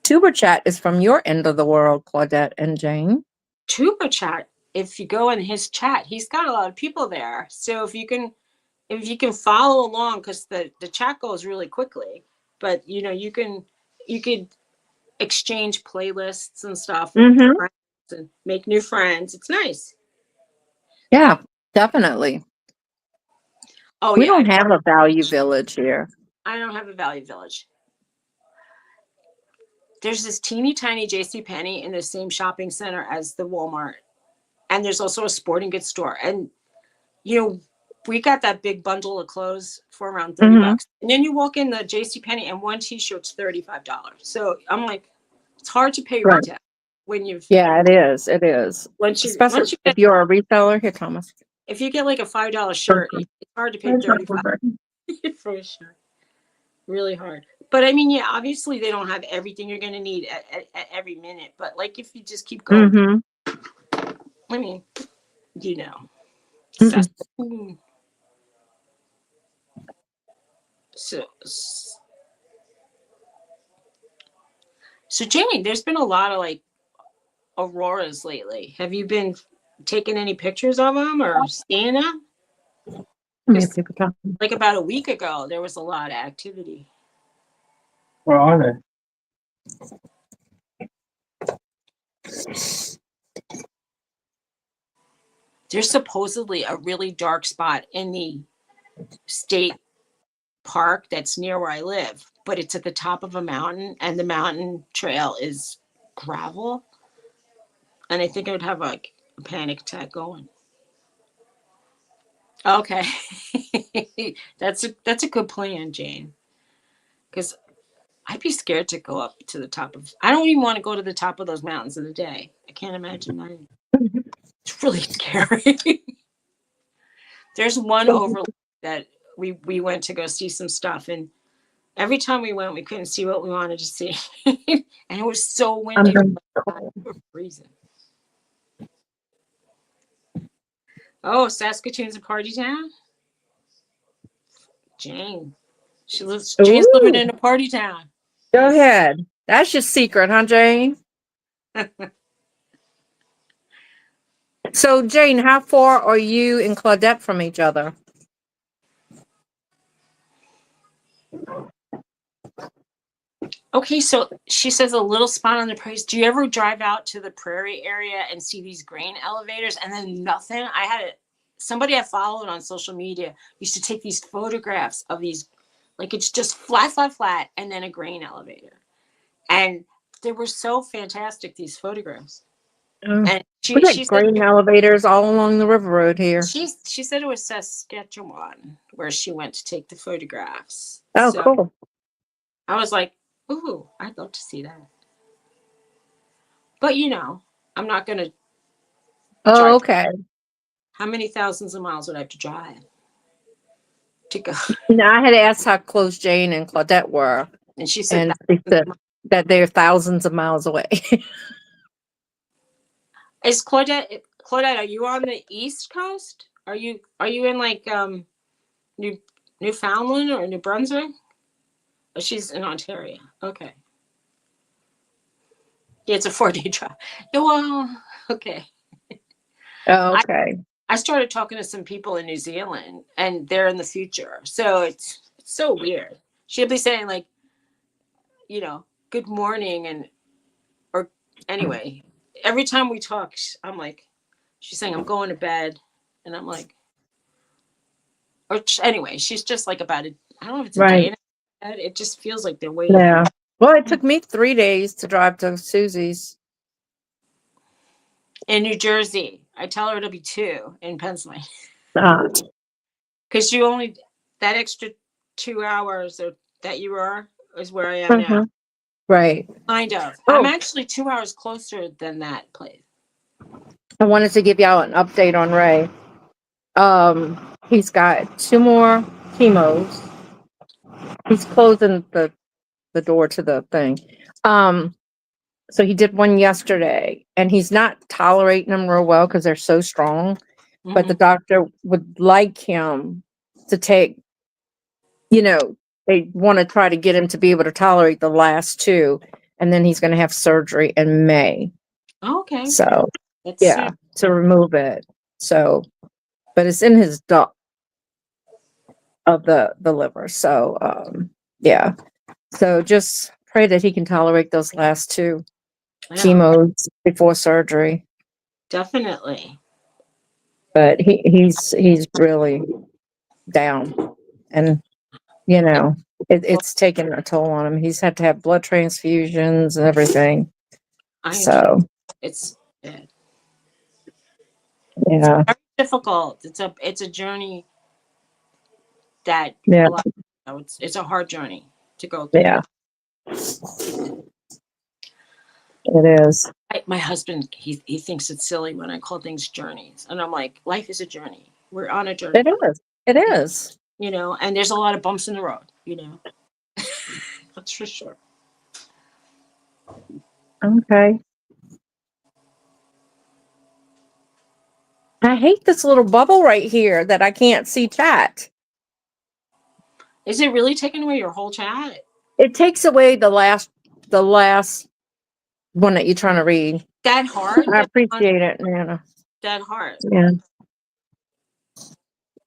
Tuber Chat is from your end of the world, Claudette and Jane. Tuber chat. If you go in his chat, he's got a lot of people there. So if you can follow along, because the chat goes really quickly, but you could exchange playlists and stuff with Mm-hmm. friends and make new friends. It's nice. Yeah, definitely. Oh We yeah, don't have a value village here. I don't have a Value Village. There's this teeny tiny JC Penney in the same shopping center as the Walmart, and there's also a sporting goods store. And you know, we got that big bundle of clothes for around 30 Mm-hmm. bucks. And then you walk in the JC Penney and one t-shirt's $35. So I'm like, it's hard to pay Right. retail when you've Yeah, it is. It is. once you Especially once you if get you're a reseller. Here, Thomas. if you get like a $5 shirt, it's hard to pay 35 for a shirt. Really hard. But I mean, yeah, obviously they don't have everything you're gonna need at every minute. But like if you just keep going, Mm-hmm. I mean, you know. Mm-mm. Saskatoon. So so Jane, there's been a lot of like auroras lately. Have you been taking any pictures of them or seeing them? Let me Because take a time. like about a week ago, there was a lot of activity. Where are they? There's supposedly a really dark spot in the state park that's near where I live, but it's at the top of a mountain, and the mountain trail is gravel. And I think I would have like a panic attack going. Okay, that's a good plan, Jane. Because I'd be scared to go up to the top of. I don't even want to go to the top of those mountains in a day. I can't imagine that. It's really scary. There's one overlook that we went to go see some stuff, and every time we went, we couldn't see what we wanted to see, and it was so I'm windy. done. We were freezing. Oh, Saskatoon's a party town. Jane, Jane's living Ooh, in a party town. go ahead. That's your secret, huh, Jane? So, Jane, how far are you and Claudette from each other? Okay, so she says a little spot on the prairie. Do you ever drive out to the prairie area and see these grain elevators and then nothing? Somebody I followed on social media used to take these photographs of these, like it's just flat, flat, flat, and then a grain elevator. And they were so fantastic, these photographs. Oh, And We got she said grain elevators all along the river road here. she said it was Saskatchewan where she went to take the photographs. Oh, So cool. I was like, ooh, I'd love to see that. But I'm not gonna Oh, drive. okay. How many thousands of miles would I have to drive to go? Now, I had asked how close Jane and Claudette were, And she said and that. she said that they're thousands of miles away. Is Claudette, are you on the East Coast? Are you in like New Newfoundland or New Brunswick? Oh, she's in Ontario. Okay. Yeah, it's a 4-day drive. Yeah, well, okay. Oh, I okay. I started talking to some people in New Zealand, and they're in the future, so it's so weird. She'll be saying like, good morning, or anyway. Every time we talk, I'm like, she's saying I'm going to bed, and I'm like, anyway, she's just like about it. I don't know if it's a day Right. and a half. It just feels like they're way Yeah. Well, it took me 3 days to drive to Susie's. in New Jersey. I tell her it'll be 2 in Pennsylvania Not. because you only that extra 2 hours that you are is where I am now. Mhm. Right. Kind of. I'm Oh, actually 2 hours closer than that place. I wanted to give y'all an update on Ray. He's got 2 more chemos. He's closing the door to the thing. Um, so he did one yesterday, and he's not tolerating them real well because they're so strong. But the Mm-hmm. doctor would like him to take, you know, they want to try to get him to be able to tolerate the last 2, and then he's going to have surgery in May. Okay. So That's soon. yeah, to remove it. So, but it's in his duct of the liver. So yeah. So just pray that he can tolerate those last 2 Yeah, chemos before surgery. definitely. But he's really down, and you know Well, it's taken a toll on him. He's had to have blood transfusions and everything. I understand. So It's yeah, very difficult. It's a journey that yeah, a lot. It's a hard journey to go through. yeah. It is. My husband, he thinks it's silly when I call things journeys, and I'm like, life is a journey. We're on a It journey, is. It is. and there's a lot of bumps in the road. That's for sure. Okay. I hate this little bubble right here that I can't see chat. Is it really taking away your whole chat? It takes away the last one that you're trying to read. That hard? I appreciate it, Nana. That hard? Yeah.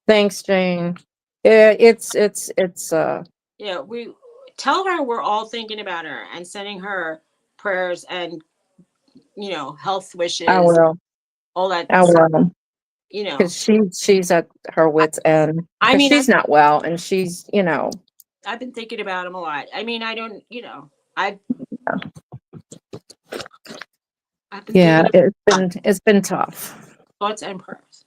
Thanks, Jane. Yeah, it's Yeah, we tell her we're all thinking about her and sending her prayers and health I wishes, will. all that I stuff. will. Because she's at her wit's end. I Because mean, she's not well, and she's I've been thinking about him a lot. I mean, I don't, I've I've been yeah, thinking about it's been tough. thoughts and prayers.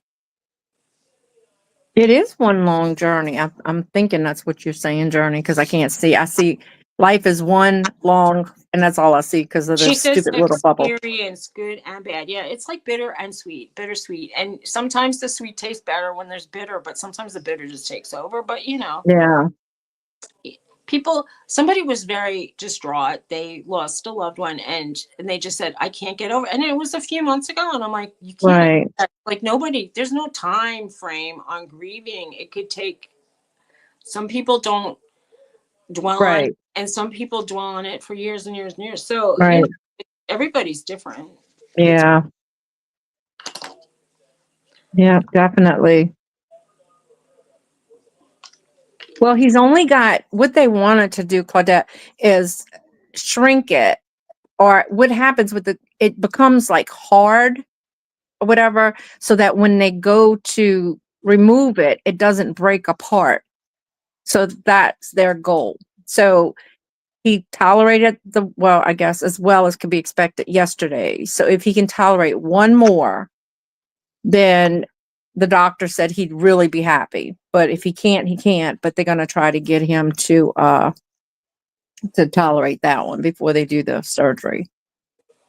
It is one long journey. I'm thinking that's what you're saying, journey, because I can't see. I see life is one long, and that's all I see because of She this says stupid little bubble. experience good and bad. Yeah, it's like bitter and sweet, bittersweet. And sometimes the sweet tastes better when there's bitter, but sometimes the bitter just takes over. But Yeah. somebody was very distraught. They lost a loved one, and they just said, I can't get over it. And it was a few months ago. And I'm like, you can't, Right. like, there's no time frame on grieving. It could take, some people don't dwell on it, Right. and some people dwell on it for years and years and years. So, Right. everybody's different. Yeah. Yeah. Definitely. Well, he's only got what they wanted to do, Claudette, is shrink it. Or what happens with it becomes like hard or whatever, so that when they go to remove it, it doesn't break apart. So that's their goal. So he tolerated I guess as well as could be expected yesterday. So if he can tolerate one more, then the doctor said he'd really be happy. But if he can't, he can't. But they're gonna try to get him to tolerate that one before they do the surgery.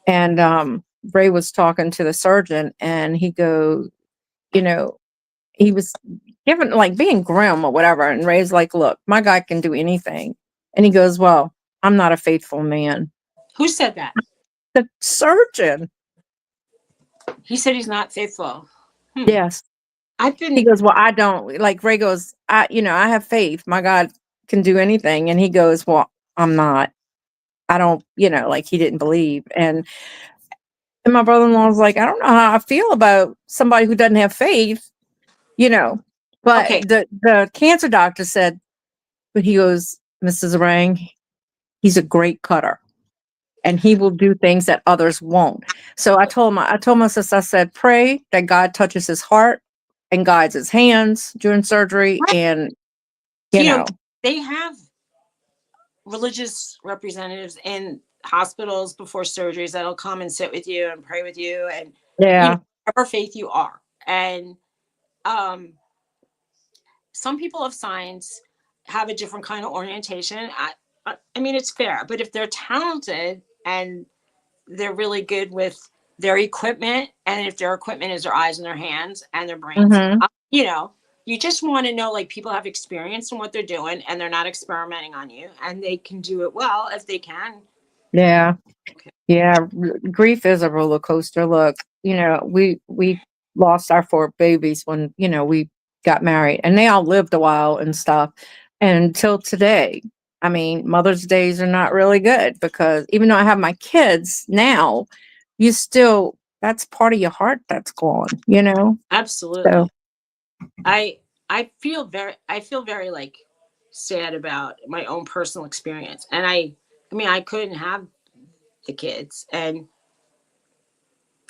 And Ray was talking to the surgeon, and he goes, you know, he was given like being grim or whatever. And Ray's like, look, my guy can do anything. And he goes, well, I'm not a faithful man. Who said that? The surgeon. He said he's not faithful. Yes. I've He been goes, well, I don't like Ray goes, I have faith. My God can do anything. And he goes, well, I'm not. I don't, like he didn't believe. And my brother-in-law was like, I don't know how I feel about somebody who doesn't have faith, But okay. the cancer doctor said, but he goes, Mrs. Rang, he's a great cutter. And he will do things that others won't. So I told my sister, I said, pray that God touches his heart and guides his hands during surgery. Right. And They have religious representatives in hospitals before surgeries that'll come and sit with you and pray with you, and whatever faith you are. And some people of science have a different kind of orientation. I mean, it's fair, but if they're talented and they're really good with their equipment, and if their equipment is their eyes and their hands and their brains, you just want to know, like, people have experience in what they're doing and they're not experimenting on you, and they can do it well if they can. Yeah. Okay. Yeah. Grief is a roller coaster. Look, we lost our 4 babies when, we got married, and they all lived a while and stuff. And until today, I mean, Mother's Days are not really good because even though I have my kids now, that's part of your heart that's gone, Absolutely. So I feel very like sad about my own personal experience. And I mean, I couldn't have the kids, and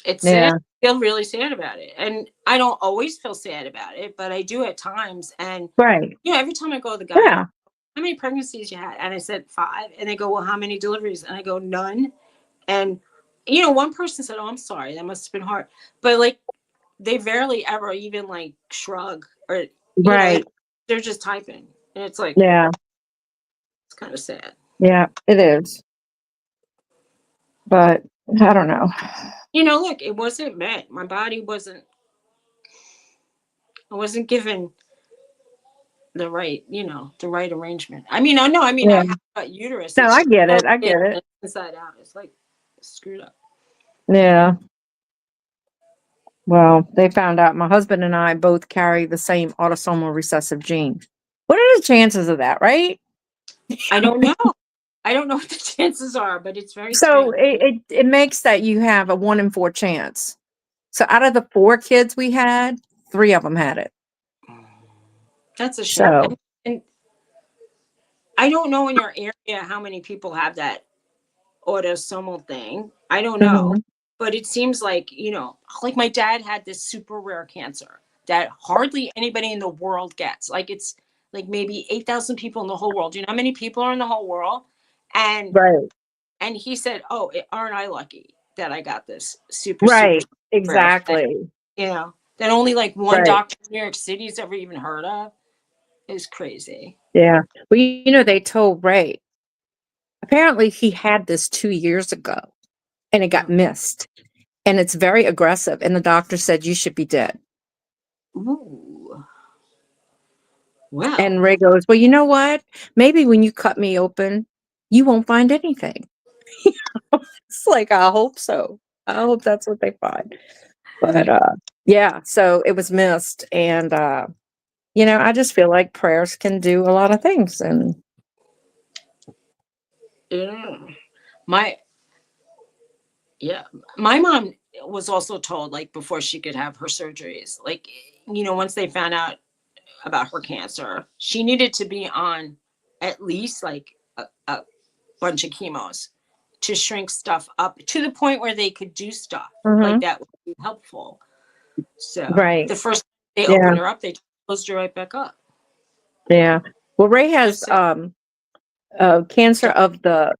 it's sad. I feel really sad about it. And I don't always feel sad about it, but I do at times. And right. every time I go to the guy, how many pregnancies you had? And I said 5. And they go, well, how many deliveries? And I go, none. And one person said, oh, I'm sorry, that must have been hard. But like, they rarely ever even like shrug, or they're just typing, and it's like, it's kind of sad. Yeah, it is. But I don't know. Look, it wasn't meant. My body wasn't. I wasn't given the right, the right arrangement. I mean, I know. I mean, I have a uterus. No, I get it. I get it. Inside out, it's like screwed up. Yeah. Well, they found out my husband and I both carry the same autosomal recessive gene. What are the chances of that, right? I don't know. I don't know what the chances are, but it's very so it makes that you have a 1 in 4 chance. So out of the 4 kids we had, 3 of them had it. That's a shame. So, and I don't know in your area how many people have that autosomal thing. I don't know. But it seems like, like my dad had this super rare cancer that hardly anybody in the world gets. Like, it's like maybe 8,000 people in the whole world. Do you know how many people are in the whole world? And and he said, oh, aren't I lucky that I got this super exactly rare thing, that only like one doctor in New York City has ever even heard of. Is crazy. Yeah. Well, they told Ray, apparently he had this 2 years ago and it got missed. And it's very aggressive. And the doctor said, you should be dead. Ooh. Wow. And Ray goes, well, you know what? Maybe when you cut me open, you won't find anything. It's like, I hope so. I hope that's what they find. But so it was missed. And, I just feel like prayers can do a lot of things. And my mom was also told, like, before she could have her surgeries, like, once they found out about her cancer, she needed to be on at least like a bunch of chemos to shrink stuff up to the point where they could do stuff like that would be helpful. So the first they opened her up, they closed her right back up. Yeah. Well, Ray has Cancer of the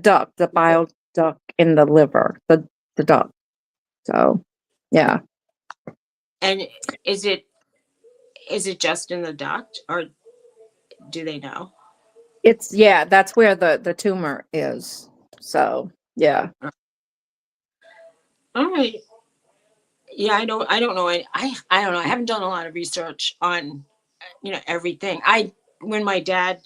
duct, the bile duct in the liver, the duct. So, yeah. And is it just in the duct, or do they know? It's yeah, that's where the tumor is. So, yeah. All right. Yeah, I don't know. I don't know. I haven't done a lot of research on everything. When my dad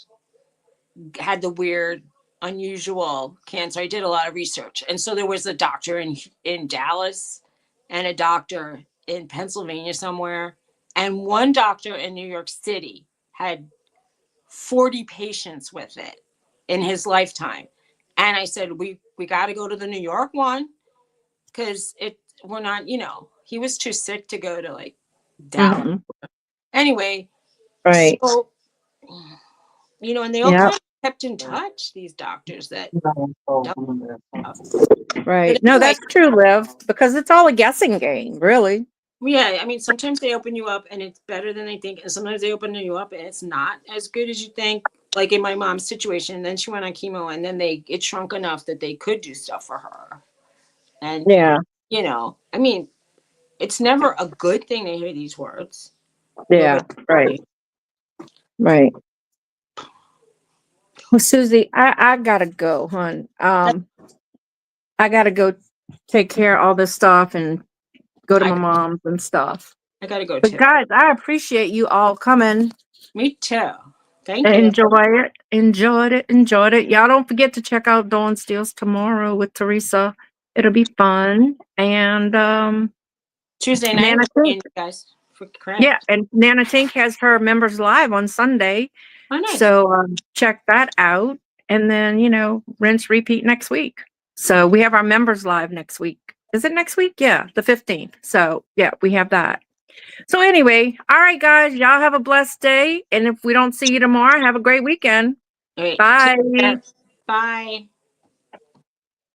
had the weird, unusual cancer, I did a lot of research, and so there was a doctor in Dallas and a doctor in Pennsylvania somewhere, and one doctor in New York City had 40 patients with it in his lifetime. And I said, we got to go to the New York one, because we're not, he was too sick to go to like Dallas. Mhm. Anyway, Right. so, and they all Yeah. kind of kept in touch, these doctors that dealt with stuff. Right. But No, anyway, that's true, Liv, because it's all a guessing game, really. yeah, I mean, sometimes they open you up and it's better than they think. And sometimes they open you up and it's not as good as you think. Like in my mom's situation, then she went on chemo and then it shrunk enough that they could do stuff for her. And, Yeah. I mean, it's never a good thing to hear these words. Yeah. Right. Right. Well, Susie, I gotta go, hon. I gotta go take care of all this stuff and go to I, my mom's and stuff. I gotta go But too. guys, I appreciate you all coming. Me too. Thank you. Enjoy it. Enjoyed it. Enjoyed it. Y'all don't forget to check out Dawn Steals tomorrow with Teresa. It'll be fun. And Tuesday night, Nana we'll be Tink. in, you guys, for Yeah, craft. and Nana Tink has her members live on Sunday. Oh, nice. So check that out. And then, rinse, repeat next week. So we have our members live next week. Is it next week? Yeah, the 15th. So yeah, we have that. So anyway, all right, guys, y'all have a blessed day. And if we don't see you tomorrow, have a great weekend. All right. Bye. Take care. Bye.